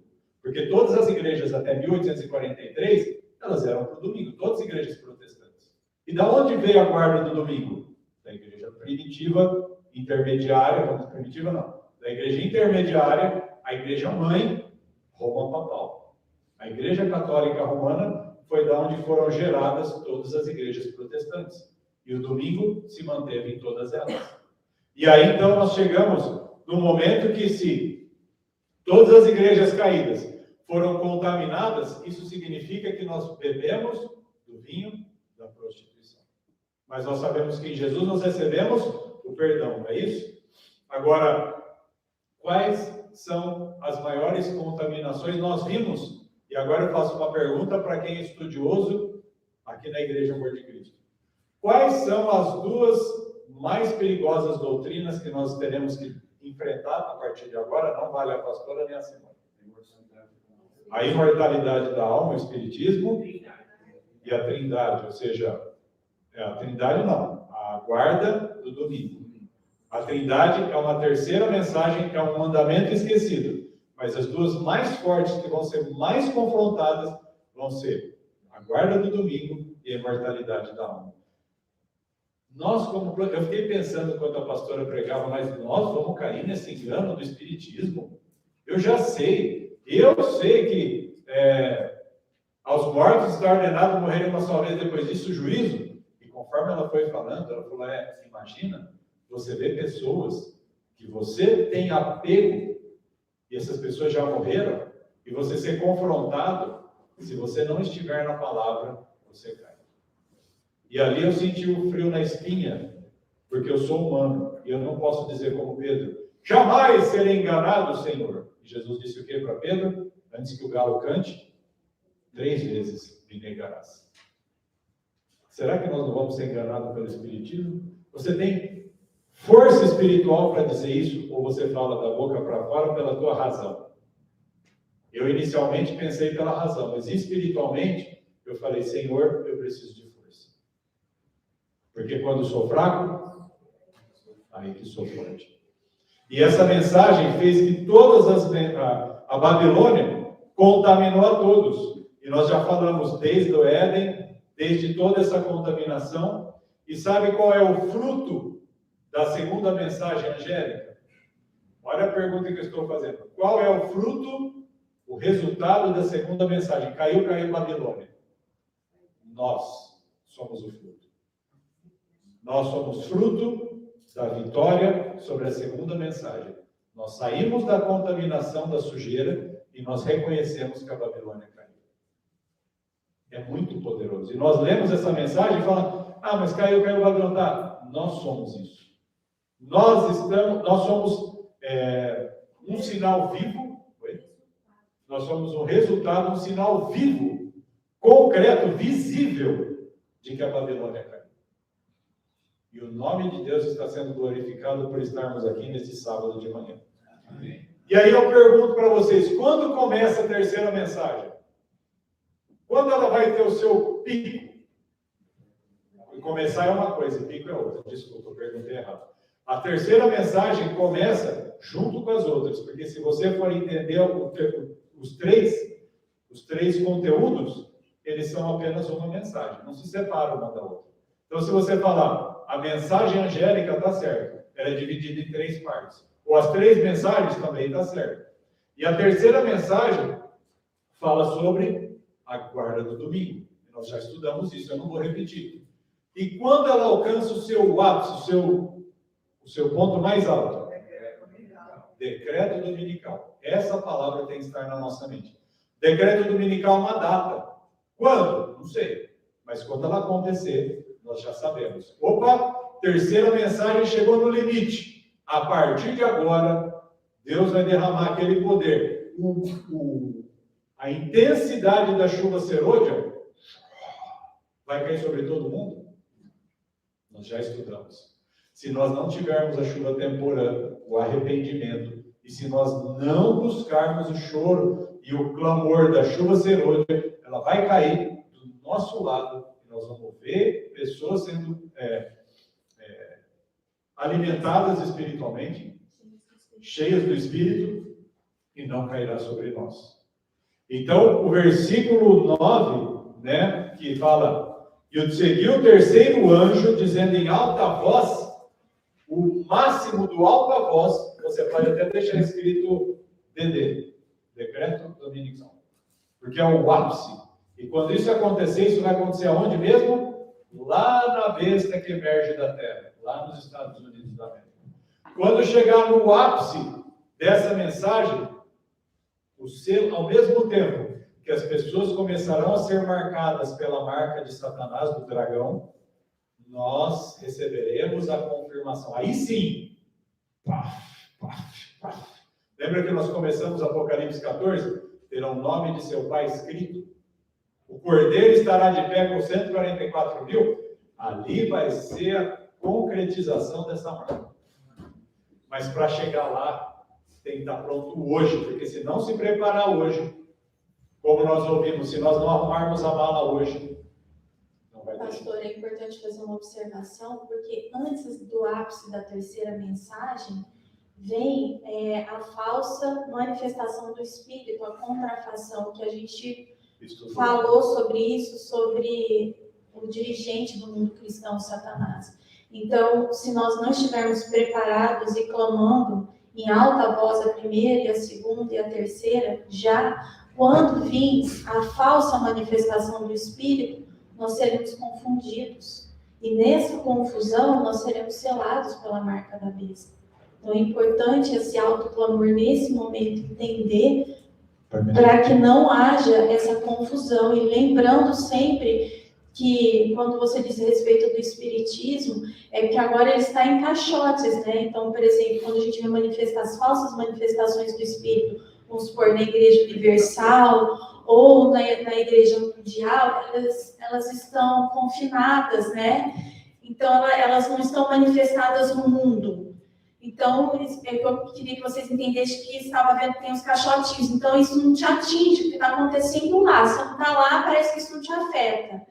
Speaker 1: Porque todas as igrejas até 1843, elas eram para o domingo, todas as igrejas protestantes. E da onde veio a guarda do domingo? Da igreja primitiva, intermediária, primitiva não, da igreja intermediária, a igreja mãe, Roma Papal. A igreja católica romana foi da onde foram geradas todas as igrejas protestantes. E o domingo se manteve em todas elas. E aí então nós chegamos no momento que se todas as igrejas caídas foram contaminadas, isso significa que nós bebemos do vinho da prostituição. Mas nós sabemos que em Jesus nós recebemos o perdão, não é isso? Agora, quais são as maiores contaminações? Nós vimos, e agora eu faço uma pergunta para quem é estudioso aqui na Igreja Amor de Cristo. Quais são as duas mais perigosas doutrinas que nós teremos que enfrentar a partir de agora? Não vale a pastora nem a semana. A imortalidade da alma, o espiritismo e a trindade, ou seja, a trindade não, a guarda do domingo. A trindade é uma terceira mensagem, é um mandamento esquecido, mas as duas mais fortes que vão ser mais confrontadas vão ser a guarda do domingo e a imortalidade da alma. Eu fiquei pensando enquanto a pastora pregava, mas nós vamos cair nesse engano do espiritismo? Eu sei que aos mortos está ordenado morrer uma só vez, depois disso o juízo. E conforme ela foi falando, ela falou, imagina, você vê pessoas que você tem apego, e essas pessoas já morreram, e você ser confrontado, se você não estiver na palavra, você cai. E ali eu senti o frio na espinha, porque eu sou humano, e eu não posso dizer como Pedro, jamais serei enganado, Senhor. E Jesus disse o que para Pedro? Antes que o galo cante, 3 vezes me negarás. Será que nós não vamos ser enganados pelo Espiritismo? Você tem força espiritual para dizer isso, ou você fala da boca para fora pela tua razão? Eu inicialmente pensei pela razão, mas espiritualmente eu falei, Senhor, eu preciso de força. Porque quando eu sou fraco, aí que sou forte. E essa mensagem fez que a Babilônia contaminou a todos. E nós já falamos desde o Éden, desde toda essa contaminação. E sabe qual é o fruto da segunda mensagem angélica? Olha a pergunta que eu estou fazendo. Qual é o fruto, o resultado da segunda mensagem? Caiu Babilônia. Nós somos o fruto. Nós somos fruto da vitória sobre a segunda mensagem. Nós saímos da contaminação, da sujeira, e nós reconhecemos que a Babilônia caiu. É muito poderoso. E nós lemos essa mensagem e falamos, mas caiu Babilônia. Tá, nós somos isso. Nós somos um sinal vivo, nós somos um resultado, um sinal vivo, concreto, visível, de que a Babilônia caiu. E o nome de Deus está sendo glorificado por estarmos aqui nesse sábado de manhã. Amém. E aí eu pergunto para vocês, quando começa a terceira mensagem? Quando ela vai ter o seu pico? Começar é uma coisa, pico é outra. Desculpa, eu perguntei errado. A terceira mensagem começa junto com as outras, porque se você for entender os três conteúdos, eles são apenas uma mensagem, não se separam uma da outra. Então, se você falar, a mensagem angélica está certo, ela é dividida em 3 partes. Ou as 3 mensagens também está certo. E a terceira mensagem fala sobre a guarda do domingo. Nós já estudamos isso, eu não vou repetir. E quando ela alcança o seu ápice, o seu ponto mais alto? Decreto dominical. Essa palavra tem que estar na nossa mente. Decreto dominical é uma data. Quando? Não sei. Mas quando ela acontecer, nós já sabemos. Opa, terceira mensagem chegou no limite. A partir de agora, Deus vai derramar aquele poder. A intensidade da chuva serôdia vai cair sobre todo mundo? Nós já estudamos. Se nós não tivermos a chuva temporã, o arrependimento, e se nós não buscarmos o choro e o clamor da chuva serôdia, ela vai cair do nosso lado, e nós vamos ver pessoas sendo alimentadas espiritualmente, cheias do Espírito, e não cairá sobre nós. Então, o versículo 9, né, que fala, e seguiu o terceiro anjo, dizendo em alta voz, o máximo do alta voz, você pode até deixar escrito DD, Decreto Dominical, porque é o ápice. E quando isso acontecer, isso vai acontecer aonde mesmo? Lá na besta que emerge da terra, lá nos Estados Unidos da América. Quando chegar no ápice dessa mensagem, o selo, ao mesmo tempo que as pessoas começarão a ser marcadas pela marca de Satanás, do dragão, nós receberemos a confirmação. Aí sim, paf, paf, paf. Lembra que nós começamos Apocalipse 14? Terá o nome de seu pai escrito. O cordeiro estará de pé com 144 mil. Ali vai ser a concretização dessa marca. Mas para chegar lá, tem que estar pronto hoje, porque se não se preparar hoje, como nós ouvimos, se nós não arrumarmos a mala hoje, não vai ter.
Speaker 2: Pastor, é importante fazer uma observação, porque antes do ápice da terceira mensagem, vem a falsa manifestação do Espírito, a contrafação, que a gente falou sobre isso, sobre o dirigente do mundo cristão, Satanás. Então, se nós não estivermos preparados e clamando em alta voz a primeira, e a segunda e a terceira, já quando vir a falsa manifestação do Espírito, nós seremos confundidos. E nessa confusão, nós seremos selados pela marca da besta. Então, é importante esse autoclamor nesse momento entender para que não haja essa confusão. E lembrando sempre que, quando você diz a respeito do espiritismo, é que agora ele está em caixotes, né? Então, por exemplo, quando a gente vê as falsas manifestações do Espírito, vamos supor, na Igreja Universal ou na Igreja Mundial, elas estão confinadas, né? Então, elas não estão manifestadas no mundo. Então, eu queria que vocês entendessem que estava vendo que tem os caixotinhos. Então, isso não te atinge, o que está acontecendo lá. Se não está lá, parece que isso não te afeta.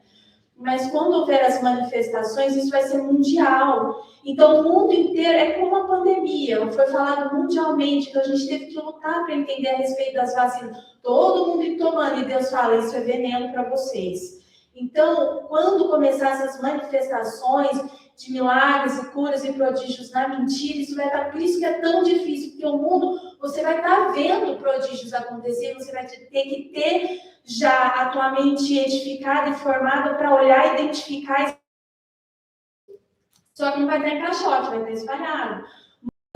Speaker 2: Mas quando houver as manifestações, isso vai ser mundial. Então, o mundo inteiro é como uma pandemia. Foi falado mundialmente, então a gente teve que lutar para entender a respeito das vacinas. Todo mundo tomando, e Deus fala, isso é veneno para vocês. Então, quando começar essas manifestações de milagres e curas e prodígios na mentira, isso vai estar, por isso que é tão difícil, porque o mundo, você vai estar vendo prodígios acontecer, você vai ter que ter já a tua mente edificada e formada para olhar e identificar. Só que não vai estar em caixote, vai estar espalhado.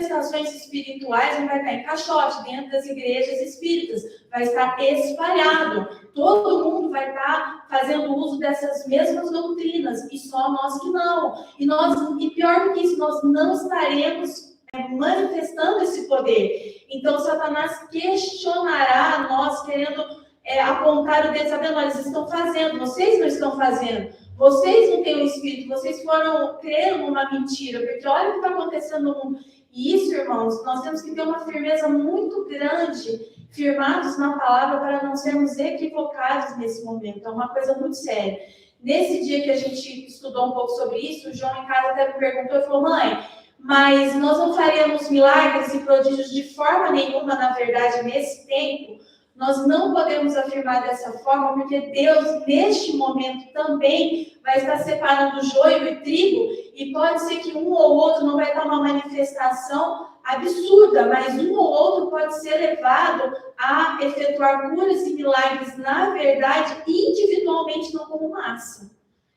Speaker 2: Manifestações espirituais não vai estar em caixote, dentro das igrejas espíritas, vai estar espalhado. Todo mundo vai estar fazendo uso dessas mesmas doutrinas, e só nós que não. E pior do que isso, nós não estaremos manifestando esse poder. Então, Satanás questionará nós, querendo apontar o dedo, sabendo, eles estão fazendo, vocês não estão fazendo. Vocês não têm o Espírito, vocês foram crer numa mentira, porque olha o que está acontecendo no mundo. E isso, irmãos, nós temos que ter uma firmeza muito grande, firmados na palavra, para não sermos equivocados nesse momento. É uma coisa muito séria. Nesse dia que a gente estudou um pouco sobre isso, o João em casa até me perguntou e falou, mãe, mas nós não faríamos milagres e prodígios de forma nenhuma, na verdade, nesse tempo? Nós não podemos afirmar dessa forma, porque Deus, neste momento, também vai estar separando joio e trigo, e pode ser que um ou outro não vai estar uma manifestação absurda, mas um ou outro pode ser levado a efetuar curas e milagres, na verdade, individualmente, não como massa.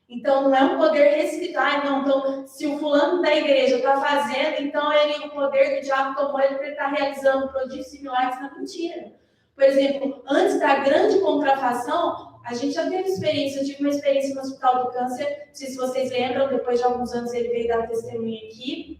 Speaker 2: Então, não é um poder restrito. Então, se o fulano da igreja está fazendo, então o poder do diabo tomou ele para ele estar realizando prodígios e milagres na mentira. Por exemplo, antes da grande contrafação, a gente já teve experiência, eu tive uma experiência no Hospital do Câncer, não sei se vocês lembram, depois de alguns anos ele veio dar testemunha aqui.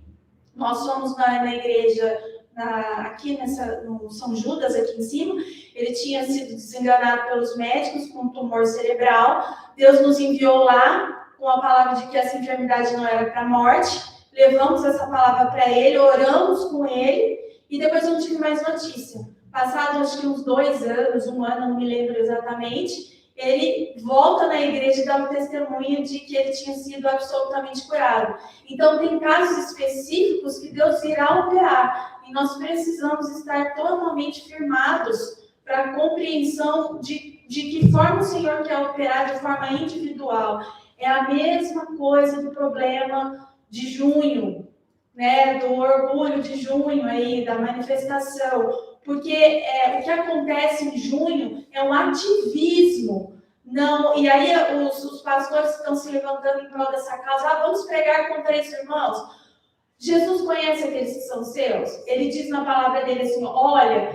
Speaker 2: Nós fomos na igreja, aqui no São Judas, aqui em cima, ele tinha sido desenganado pelos médicos com um tumor cerebral. Deus nos enviou lá com a palavra de que essa enfermidade não era para a morte. Levamos essa palavra para ele, oramos com ele, e depois eu não tive mais notícia. Passados, acho que uns 2 anos, 1 ano, não me lembro exatamente, ele volta na igreja e dá um testemunho de que ele tinha sido absolutamente curado. Então, tem casos específicos que Deus irá operar, e nós precisamos estar totalmente firmados para a compreensão de que forma o Senhor quer operar de forma individual. É a mesma coisa do problema de junho, né, do orgulho de junho aí, da manifestação, porque o que acontece em junho é um ativismo, não, e aí os pastores estão se levantando em prol dessa causa, vamos pregar contra isso, irmãos. Jesus conhece aqueles que são seus, ele diz na palavra dele assim, olha,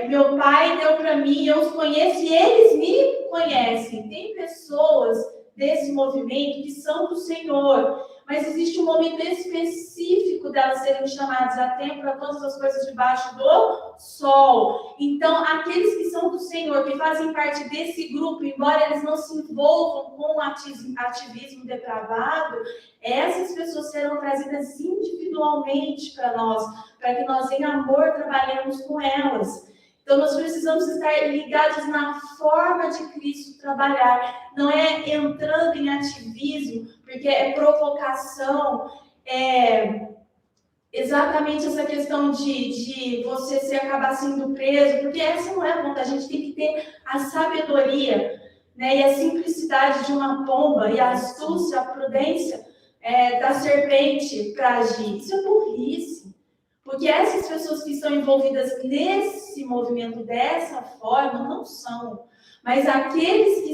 Speaker 2: meu pai deu para mim, eu os conheço e eles me conhecem. Tem pessoas desse movimento que são do Senhor, mas existe um momento específico delas serem chamadas a tempo para todas as coisas debaixo do sol. Então, aqueles que são do Senhor, que fazem parte desse grupo, embora eles não se envolvam com o ativismo depravado, essas pessoas serão trazidas individualmente para nós, para que nós, em amor, trabalhemos com elas. Então, nós precisamos estar ligados na forma de Cristo trabalhar. Não é entrando em ativismo, porque é provocação, exatamente essa questão de você se acabar sendo preso, porque essa não é a vontade. A gente tem que ter a sabedoria, né, e a simplicidade de uma pomba, e a astúcia, a prudência da serpente para agir. Isso é burrice. Porque essas pessoas que estão envolvidas nesse movimento dessa forma não são. Mas aqueles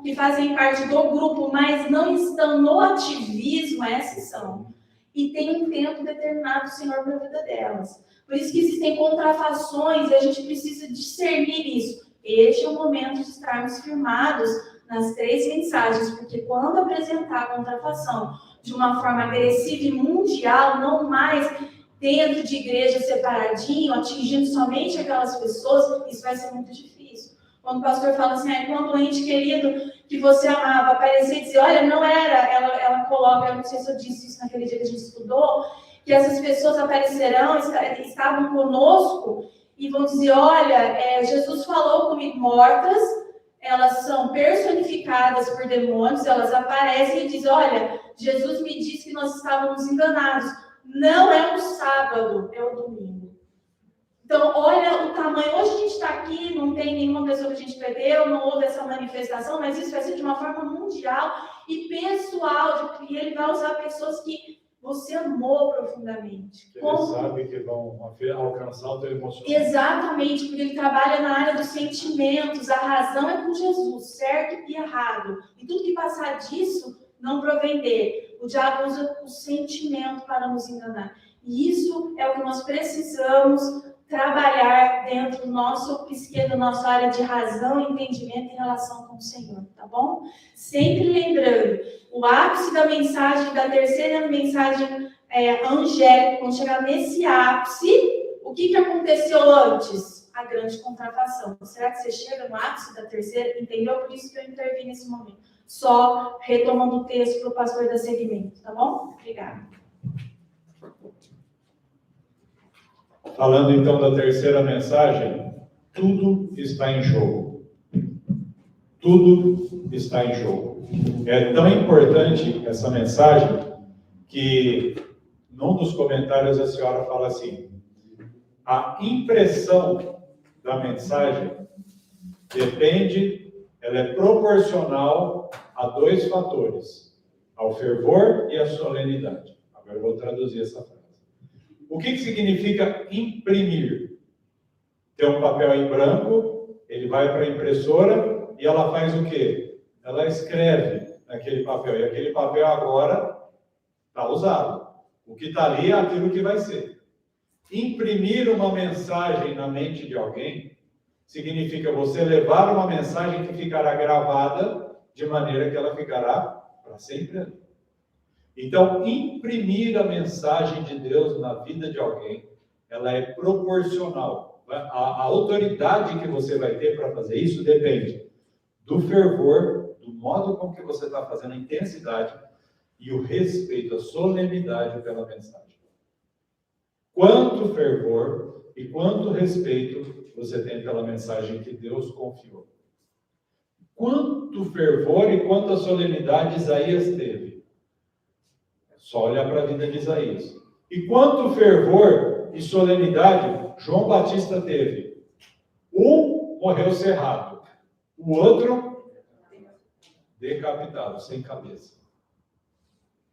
Speaker 2: que fazem parte do grupo, mas não estão no ativismo, esses são. E tem um tempo determinado, Senhor, para a vida delas. Por isso que existem contrafações e a gente precisa discernir isso. Este é o momento de estarmos firmados nas 3 mensagens, porque quando apresentar a contrafação de uma forma agressiva e mundial, não mais dentro de igreja separadinho, atingindo somente aquelas pessoas, isso vai ser muito difícil. Quando o pastor fala assim, quando um ente querido que você amava aparecer e dizer, olha, não era, ela coloca, eu não sei se eu disse isso naquele dia que a gente estudou, que essas pessoas aparecerão, estavam conosco e vão dizer, olha, Jesus falou comigo, mortas, elas são personificadas por demônios, elas aparecem e dizem, olha, Jesus me disse que nós estávamos enganados. Não é o sábado, é o domingo. Então, olha o tamanho. Hoje a gente está aqui, não tem nenhuma pessoa que a gente perdeu, não houve essa manifestação, mas isso vai ser de uma forma mundial e pessoal, e ele vai usar pessoas que você amou profundamente.
Speaker 1: Ele sabe que vão alcançar o teu emocional.
Speaker 2: Exatamente, porque ele trabalha na área dos sentimentos, a razão é com Jesus, certo e errado. E tudo que passar disso não provém dele. O diabo usa o sentimento para nos enganar. E isso é o que nós precisamos trabalhar dentro do nosso psique, da nossa área de razão e entendimento em relação com o Senhor, tá bom? Sempre lembrando, o ápice da mensagem, da terceira mensagem angélica, quando chegar nesse ápice, o que aconteceu antes? A grande contrafação. Será que você chega no ápice da terceira? Entendeu? Por isso que eu intervim nesse momento. Só retomando o texto para o pastor dar seguimento, tá bom? Obrigada.
Speaker 1: Falando então da terceira mensagem, tudo está em jogo. Tudo está em jogo. É tão importante essa mensagem que, num dos comentários, a senhora fala assim, a impressão da mensagem ela é proporcional a 2 fatores, ao fervor e à solenidade. Agora eu vou traduzir essa frase. O que significa imprimir? Tem um papel em branco, ele vai para a impressora e ela faz o quê? Ela escreve naquele papel, e aquele papel agora está usado. O que está ali é aquilo que vai ser. Imprimir uma mensagem na mente de alguém significa você levar uma mensagem que ficará gravada de maneira que ela ficará para sempre ali. Então, imprimir a mensagem de Deus na vida de alguém, ela é proporcional. A autoridade que você vai ter para fazer isso depende do fervor, do modo com que você está fazendo, a intensidade e o respeito, a solenidade pela mensagem. Quanto fervor e quanto respeito você tem pela mensagem que Deus confiou. Quanto fervor e quanta solenidade Isaías teve. É só olhar para a vida de Isaías. E quanto fervor e solenidade João Batista teve. Um morreu cerrado, o outro decapitado, sem cabeça.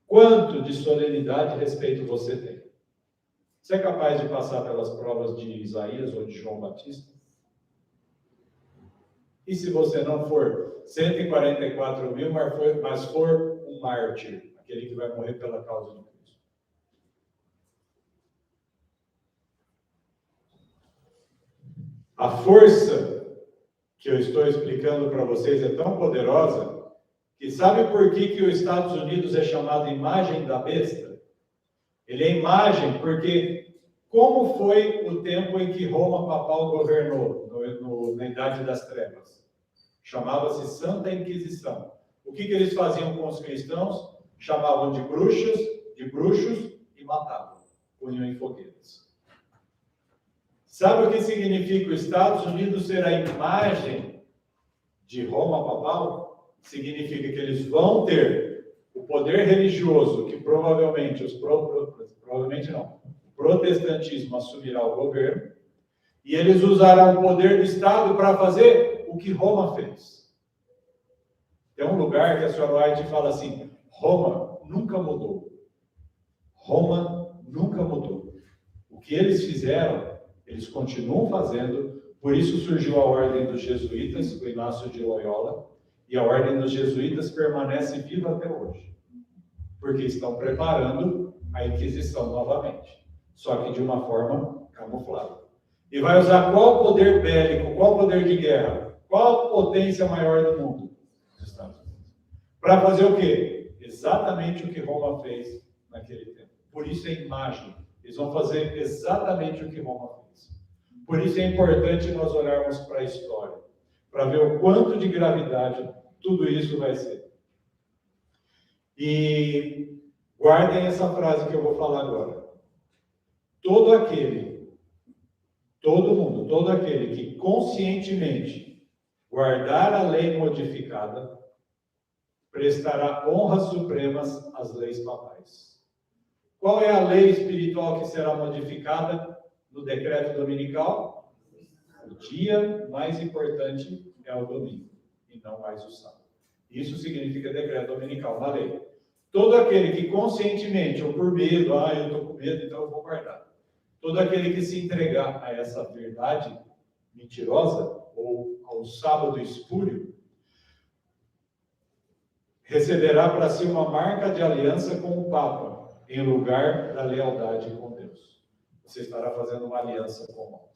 Speaker 1: Quanto de solenidade e respeito você tem? Você é capaz de passar pelas provas de Isaías ou de João Batista? E se você não for 144 mil, mas for um mártir, aquele que vai morrer pela causa de Cristo? A força que eu estou explicando para vocês é tão poderosa que sabe por que os Estados Unidos é chamado imagem da besta? Ele é imagem porque como foi o tempo em que Roma papal governou na Idade das Trevas? Chamava-se Santa Inquisição. O que eles faziam com os cristãos? Chamavam de bruxos e matavam. Punham em fogueiras. Sabe o que significa os Estados Unidos ser a imagem de Roma papal? Significa que eles vão ter o poder religioso que provavelmente o protestantismo assumirá o governo, e eles usarão o poder do Estado para fazer o que Roma fez. Tem um lugar que a senhora White fala assim: Roma nunca mudou. Roma nunca mudou. O que eles fizeram, eles continuam fazendo. Por isso surgiu a ordem dos jesuítas, o Inácio de Loyola, e a ordem dos jesuítas permanece viva até hoje, porque estão preparando a Inquisição novamente, só que de uma forma camuflada. E vai usar qual poder bélico, qual poder de guerra, qual potência maior do mundo? Os Estados Unidos. Para fazer o quê? Exatamente o que Roma fez naquele tempo. Por isso é imagem. Eles vão fazer exatamente o que Roma fez. Por isso é importante nós olharmos para a história, para ver o quanto de gravidade tudo isso vai ser. E guardem essa frase que eu vou falar agora. Todo aquele que conscientemente guardar a lei modificada, prestará honras supremas às leis papais. Qual é a lei espiritual que será modificada no decreto dominical? O dia mais importante é o domingo, e não mais o sábado. Isso significa decreto dominical, na lei. Todo aquele que conscientemente, ou por medo, eu estou com medo, então eu vou guardar. Todo aquele que se entregar a essa verdade mentirosa, ou ao sábado espúrio, receberá para si uma marca de aliança com o Papa, em lugar da lealdade com Deus. Você estará fazendo uma aliança com o.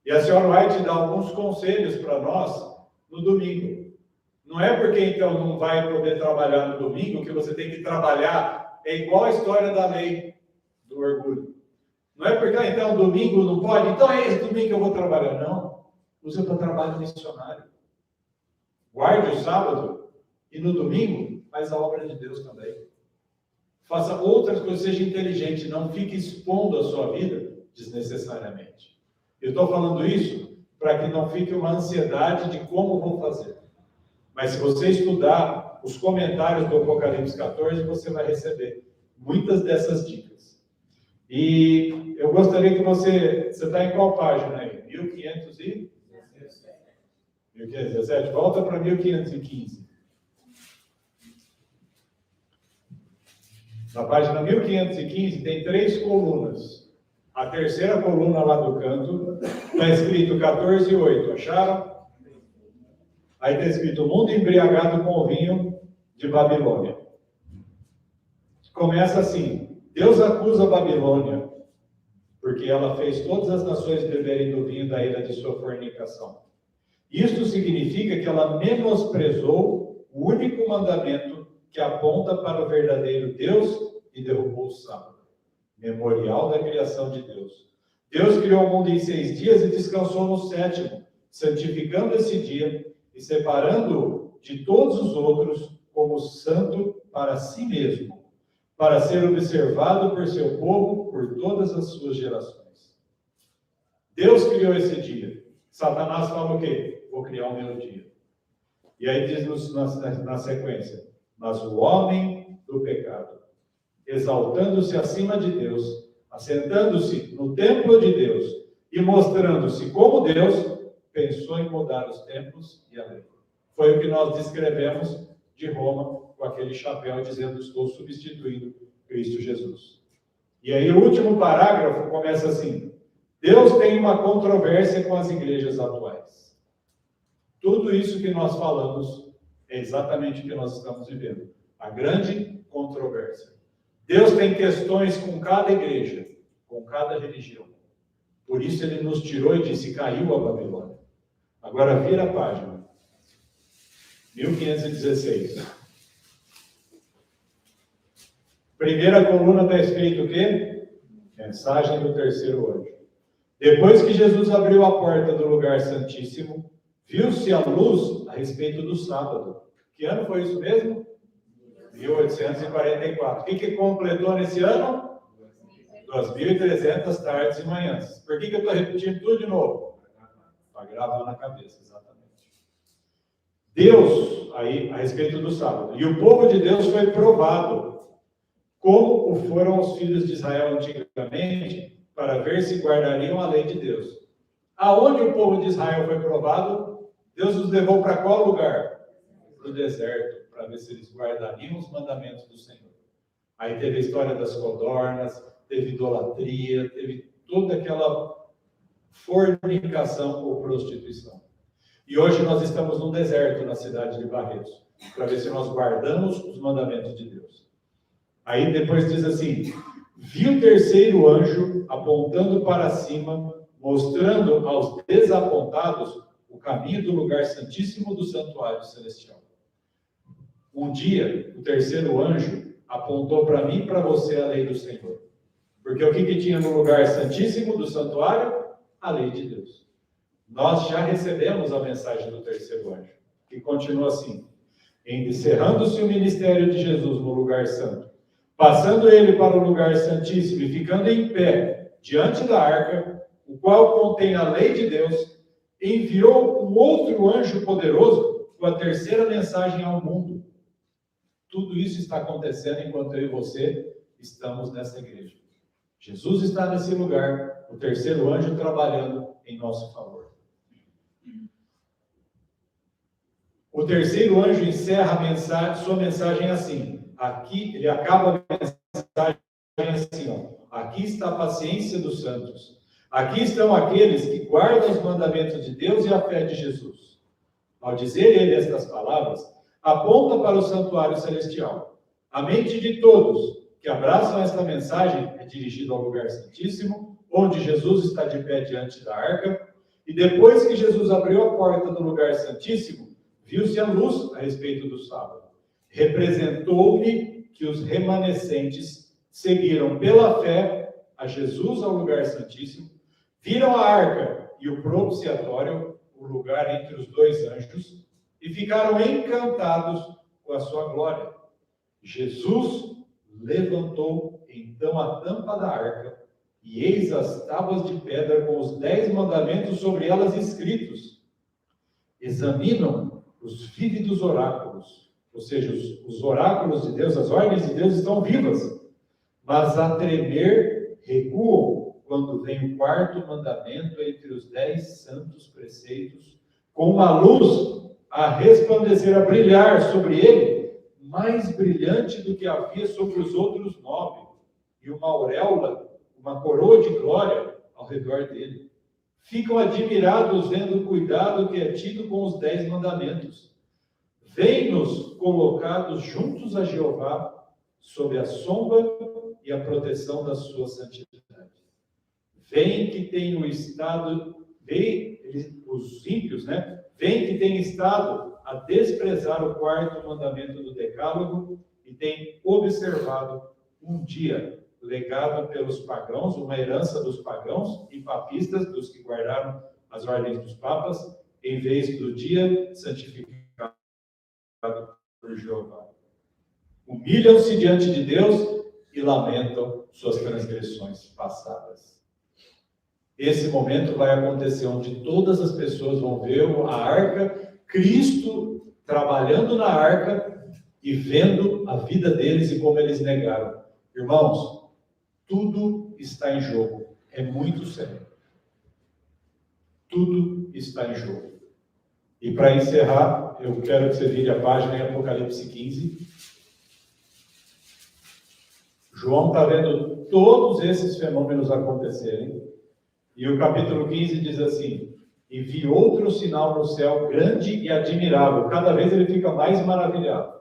Speaker 1: E a senhora White dá alguns conselhos para nós no domingo. Não é porque então não vai poder trabalhar no domingo que você tem que trabalhar. É igual a história da lei do orgulho. Não é porque então domingo não pode, então é esse domingo que eu vou trabalhar. Não. Usa para trabalho missionário. Guarde o sábado e no domingo faz a obra de Deus também. Faça outras coisas, seja inteligente, não fique expondo a sua vida desnecessariamente. Eu estou falando isso para que não fique uma ansiedade de como vou fazer. Mas se você estudar os comentários do Apocalipse 14, você vai receber muitas dessas dicas. E eu gostaria que você está em qual página aí? 1517? Volta para 1515. Na página 1515 tem 3 colunas. A terceira coluna lá do canto está escrito 14:8. Acharam? Aí está escrito: mundo embriagado com o vinho de Babilônia. Começa assim: Deus acusa a Babilônia, porque ela fez todas as nações beberem do vinho da ira de sua fornicação. Isto significa que ela menosprezou o único mandamento que aponta para o verdadeiro Deus e derrubou o sábado, memorial da criação de Deus. Deus criou o mundo em 6 dias e descansou no 7º, santificando esse dia e separando-o de todos os outros como santo para si mesmo, para ser observado por seu povo por todas as suas gerações. Deus criou esse dia. Satanás fala o quê? Vou criar o meu dia. E aí diz na sequência: mas o homem do pecado, exaltando-se acima de Deus, assentando-se no templo de Deus e mostrando-se como Deus, pensou em mudar os tempos e a lei. Foi o que nós descrevemos de Roma, com aquele chapéu dizendo: estou substituindo Cristo Jesus. E aí o último parágrafo começa assim: Deus tem uma controvérsia com as igrejas atuais. Tudo isso que nós falamos é exatamente o que nós estamos vivendo. A grande controvérsia. Deus tem questões com cada igreja, com cada religião. Por isso ele nos tirou e disse: caiu a Babilônia. Agora vira a página. 1516. Primeira coluna está escrito o quê? Mensagem do terceiro anjo. Depois que Jesus abriu a porta do lugar santíssimo, viu-se a luz a respeito do sábado. Que ano foi isso mesmo? 1844. O que completou nesse ano? 2.300 tardes e manhãs. Por que eu estou repetindo tudo de novo? Para gravar na cabeça, exatamente. Deus, aí, a respeito do sábado. E o povo de Deus foi provado, como o foram os filhos de Israel antigamente, para ver se guardariam a lei de Deus. Aonde o povo de Israel foi provado? Deus os levou para qual lugar? Para o deserto, para ver se eles guardariam os mandamentos do Senhor. Aí teve a história das codornas, teve idolatria, teve toda aquela fornicação ou prostituição. E hoje nós estamos no deserto, na cidade de Barretos, para ver se nós guardamos os mandamentos de Deus. Aí depois diz assim: vi o terceiro anjo apontando para cima, mostrando aos desapontados o caminho do lugar santíssimo do santuário celestial. Um dia, o terceiro anjo apontou para mim e para você a lei do Senhor. Porque o que tinha no lugar santíssimo do santuário? A lei de Deus. Nós já recebemos a mensagem do terceiro anjo, que continua assim: encerrando-se o ministério de Jesus no lugar santo, passando ele para o lugar santíssimo e ficando em pé diante da arca, o qual contém a lei de Deus, enviou um outro anjo poderoso com a terceira mensagem ao mundo. Tudo isso está acontecendo enquanto eu e você estamos nessa igreja. Jesus está nesse lugar, o terceiro anjo trabalhando em nosso favor. O terceiro anjo encerra a mensagem, sua mensagem assim. Aqui, ele acaba a mensagem assim, ó: aqui está a paciência dos santos. Aqui estão aqueles que guardam os mandamentos de Deus e a fé de Jesus. Ao dizer ele estas palavras, aponta para o santuário celestial. A mente de todos que abraçam esta mensagem é dirigida ao lugar santíssimo, onde Jesus está de pé diante da arca. E depois que Jesus abriu a porta do lugar santíssimo, viu-se a luz a respeito do sábado. Representou-lhe que os remanescentes seguiram pela fé a Jesus ao lugar santíssimo, viram a arca e o propiciatório, o lugar entre os dois anjos, e ficaram encantados com a sua glória. Jesus levantou então a tampa da arca, e eis as tábuas de pedra com os 10 mandamentos sobre elas escritos. Examinam os vívidos oráculos, ou seja, os oráculos de Deus, as ordens de Deus estão vivas, mas a tremer recuam quando vem o quarto mandamento entre os 10 santos preceitos, com uma luz a resplandecer, a brilhar sobre ele, mais brilhante do que havia sobre os outros 9, e uma auréola, uma coroa de glória ao redor dele. Ficam admirados vendo o cuidado que é tido com os 10 mandamentos. Vêm-nos colocados juntos a Jeová, sob a sombra e a proteção da sua santidade. Vem que tem o estado, os ímpios, vem que tem estado a desprezar o quarto mandamento do decálogo e tem observado um dia legado pelos pagãos, uma herança dos pagãos e papistas, dos que guardaram as ordens dos papas, em vez do dia santificado por Jeová. Humilham-se diante de Deus e lamentam suas transgressões passadas. Esse momento vai acontecer onde todas as pessoas vão ver a arca, Cristo trabalhando na arca e vendo a vida deles e como eles negaram. Irmãos, tudo está em jogo. É muito sério. tudo está em jogo. E para encerrar, eu quero que você vire a página em Apocalipse 15. João está vendo todos esses fenômenos acontecerem. E o capítulo 15 diz assim: e vi outro sinal no céu grande e admirável. Cada vez ele fica mais maravilhado.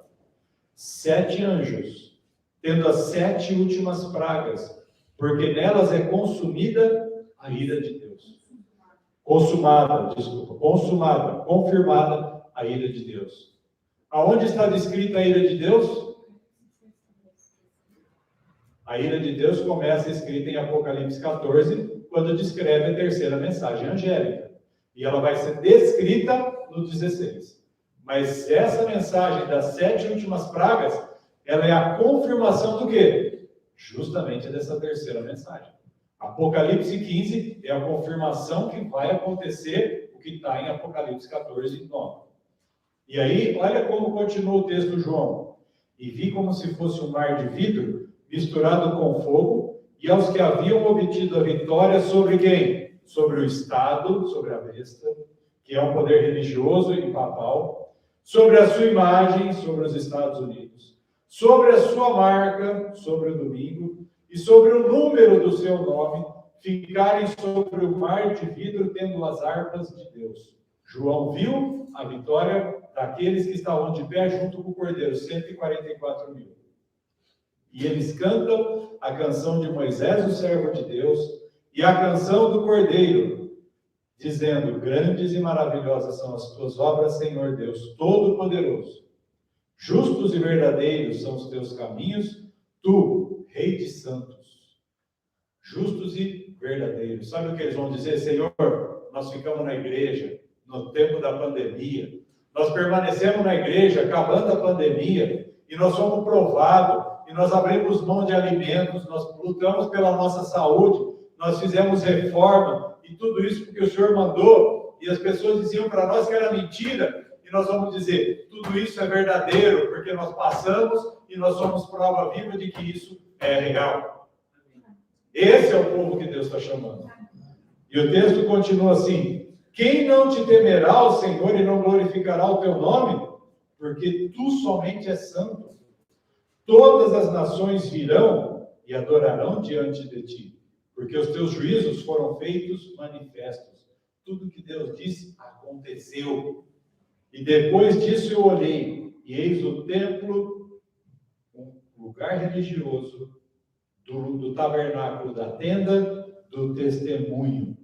Speaker 1: 7 anjos, tendo as 7 últimas pragas, porque nelas é consumida a ira de Deus. Consumada, confirmada a ira de Deus. Aonde está descrita a ira de Deus? A ira de Deus começa escrita em Apocalipse 14, quando descreve a terceira mensagem angélica. E ela vai ser descrita no 16. Mas essa mensagem das 7 últimas pragas, ela é a confirmação do quê? Justamente dessa terceira mensagem. Apocalipse 15 é a confirmação que vai acontecer o que está em Apocalipse 14, 9. E aí, olha como continua o texto, João. E vi como se fosse um mar de vidro misturado com fogo, e aos que haviam obtido a vitória sobre quem? Sobre o Estado, sobre a besta, que é um poder religioso e papal, sobre a sua imagem, sobre os Estados Unidos, sobre a sua marca, sobre o domingo, e sobre o número do seu nome, ficarem sobre o mar de vidro, tendo as harpas de Deus. João viu a vitória daqueles que estavam de pé junto com o Cordeiro, 144 mil. E eles cantam a canção de Moisés, o servo de Deus, e a canção do Cordeiro, dizendo: grandes e maravilhosas são as tuas obras, Senhor Deus Todo-Poderoso. Justos e verdadeiros são os teus caminhos, tu, Rei de santos. Justos e verdadeiros. Sabe o que eles vão dizer? Senhor, nós ficamos na igreja no tempo da pandemia. Nós permanecemos na igreja acabando a pandemia e nós fomos provados. E nós abrimos mão de alimentos, nós lutamos pela nossa saúde, nós fizemos reforma, e tudo isso porque o Senhor mandou, e as pessoas diziam para nós que era mentira, e nós vamos dizer, tudo isso é verdadeiro, porque nós passamos, e nós somos prova viva de que isso é real. Esse é o povo que Deus está chamando. E o texto continua assim: quem não te temerá ao Senhor e não glorificará o teu nome? Porque tu somente és santo. Todas as nações virão e adorarão diante de ti, porque os teus juízos foram feitos manifestos. Tudo que Deus disse aconteceu. E depois disso eu olhei, e eis o templo, um lugar religioso, do tabernáculo da tenda do testemunho,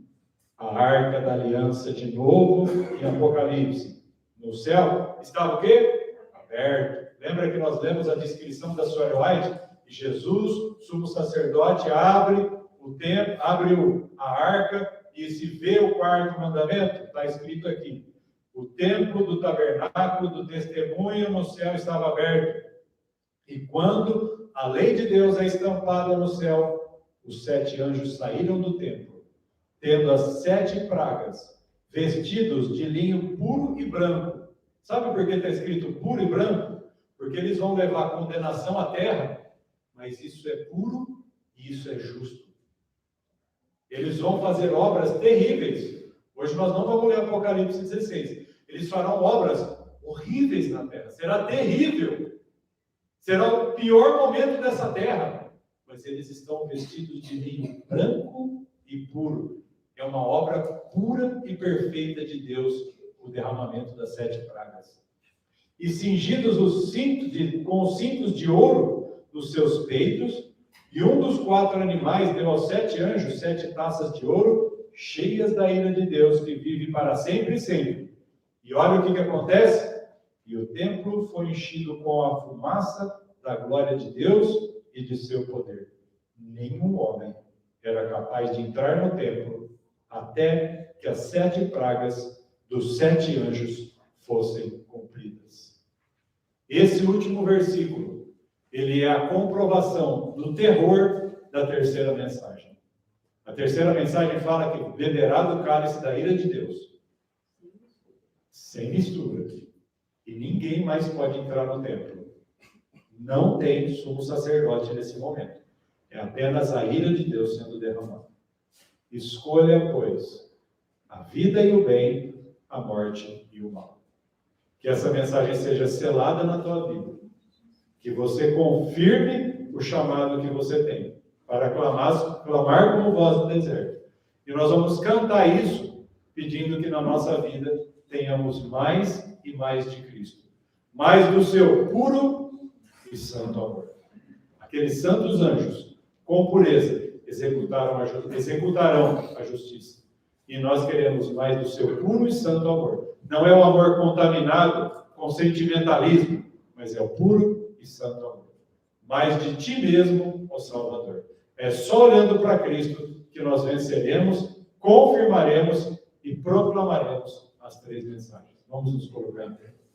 Speaker 1: a arca da aliança de novo em Apocalipse. No céu estava o quê? Aberto. Lembra que nós lemos a descrição da Sr. White? Jesus, sumo sacerdote, abre o templo, abre a arca e se vê o quarto mandamento. Está escrito aqui: o templo do tabernáculo do testemunho no céu estava aberto. E quando a lei de Deus é estampada no céu, os 7 anjos saíram do templo, tendo as 7 pragas, vestidos de linho puro e branco. Sabe por que está escrito puro e branco? Porque eles vão levar condenação à terra, mas isso é puro e isso é justo. Eles vão fazer obras terríveis. Hoje nós não vamos ler Apocalipse 16. Eles farão obras horríveis na terra. Será terrível. Será o pior momento dessa terra. Mas eles estão vestidos de linho branco e puro. É uma obra pura e perfeita de Deus, o derramamento das 7 pragas. E cingidos com os cintos de ouro nos seus peitos, e um dos 4 animais deu aos 7 anjos 7 taças de ouro, cheias da ira de Deus, que vive para sempre e sempre. E olha o que acontece. E o templo foi enchido com a fumaça da glória de Deus e de seu poder. Nenhum homem era capaz de entrar no templo até que as 7 pragas dos 7 anjos fossem cumpridas. Esse último versículo, ele é a comprovação do terror da terceira mensagem. A terceira mensagem fala que beberá do cálice da ira de Deus, sem mistura. E ninguém mais pode entrar no templo. Não tem sumo sacerdote nesse momento. É apenas a ira de Deus sendo derramada. Escolha, pois, a vida e o bem, a morte e o mal. Que essa mensagem seja selada na tua vida. Que você confirme o chamado que você tem para clamar como voz do deserto. E nós vamos cantar isso pedindo que na nossa vida tenhamos mais e mais de Cristo. Mais do seu puro e santo amor. Aqueles santos anjos, com pureza, executarão a justiça. E nós queremos mais do seu puro e santo amor. Não é o amor contaminado com sentimentalismo, mas é o puro e santo amor. Mais de ti mesmo, ó Salvador. É só olhando para Cristo que nós venceremos, confirmaremos e proclamaremos as 3 mensagens. Vamos nos colocar em pé.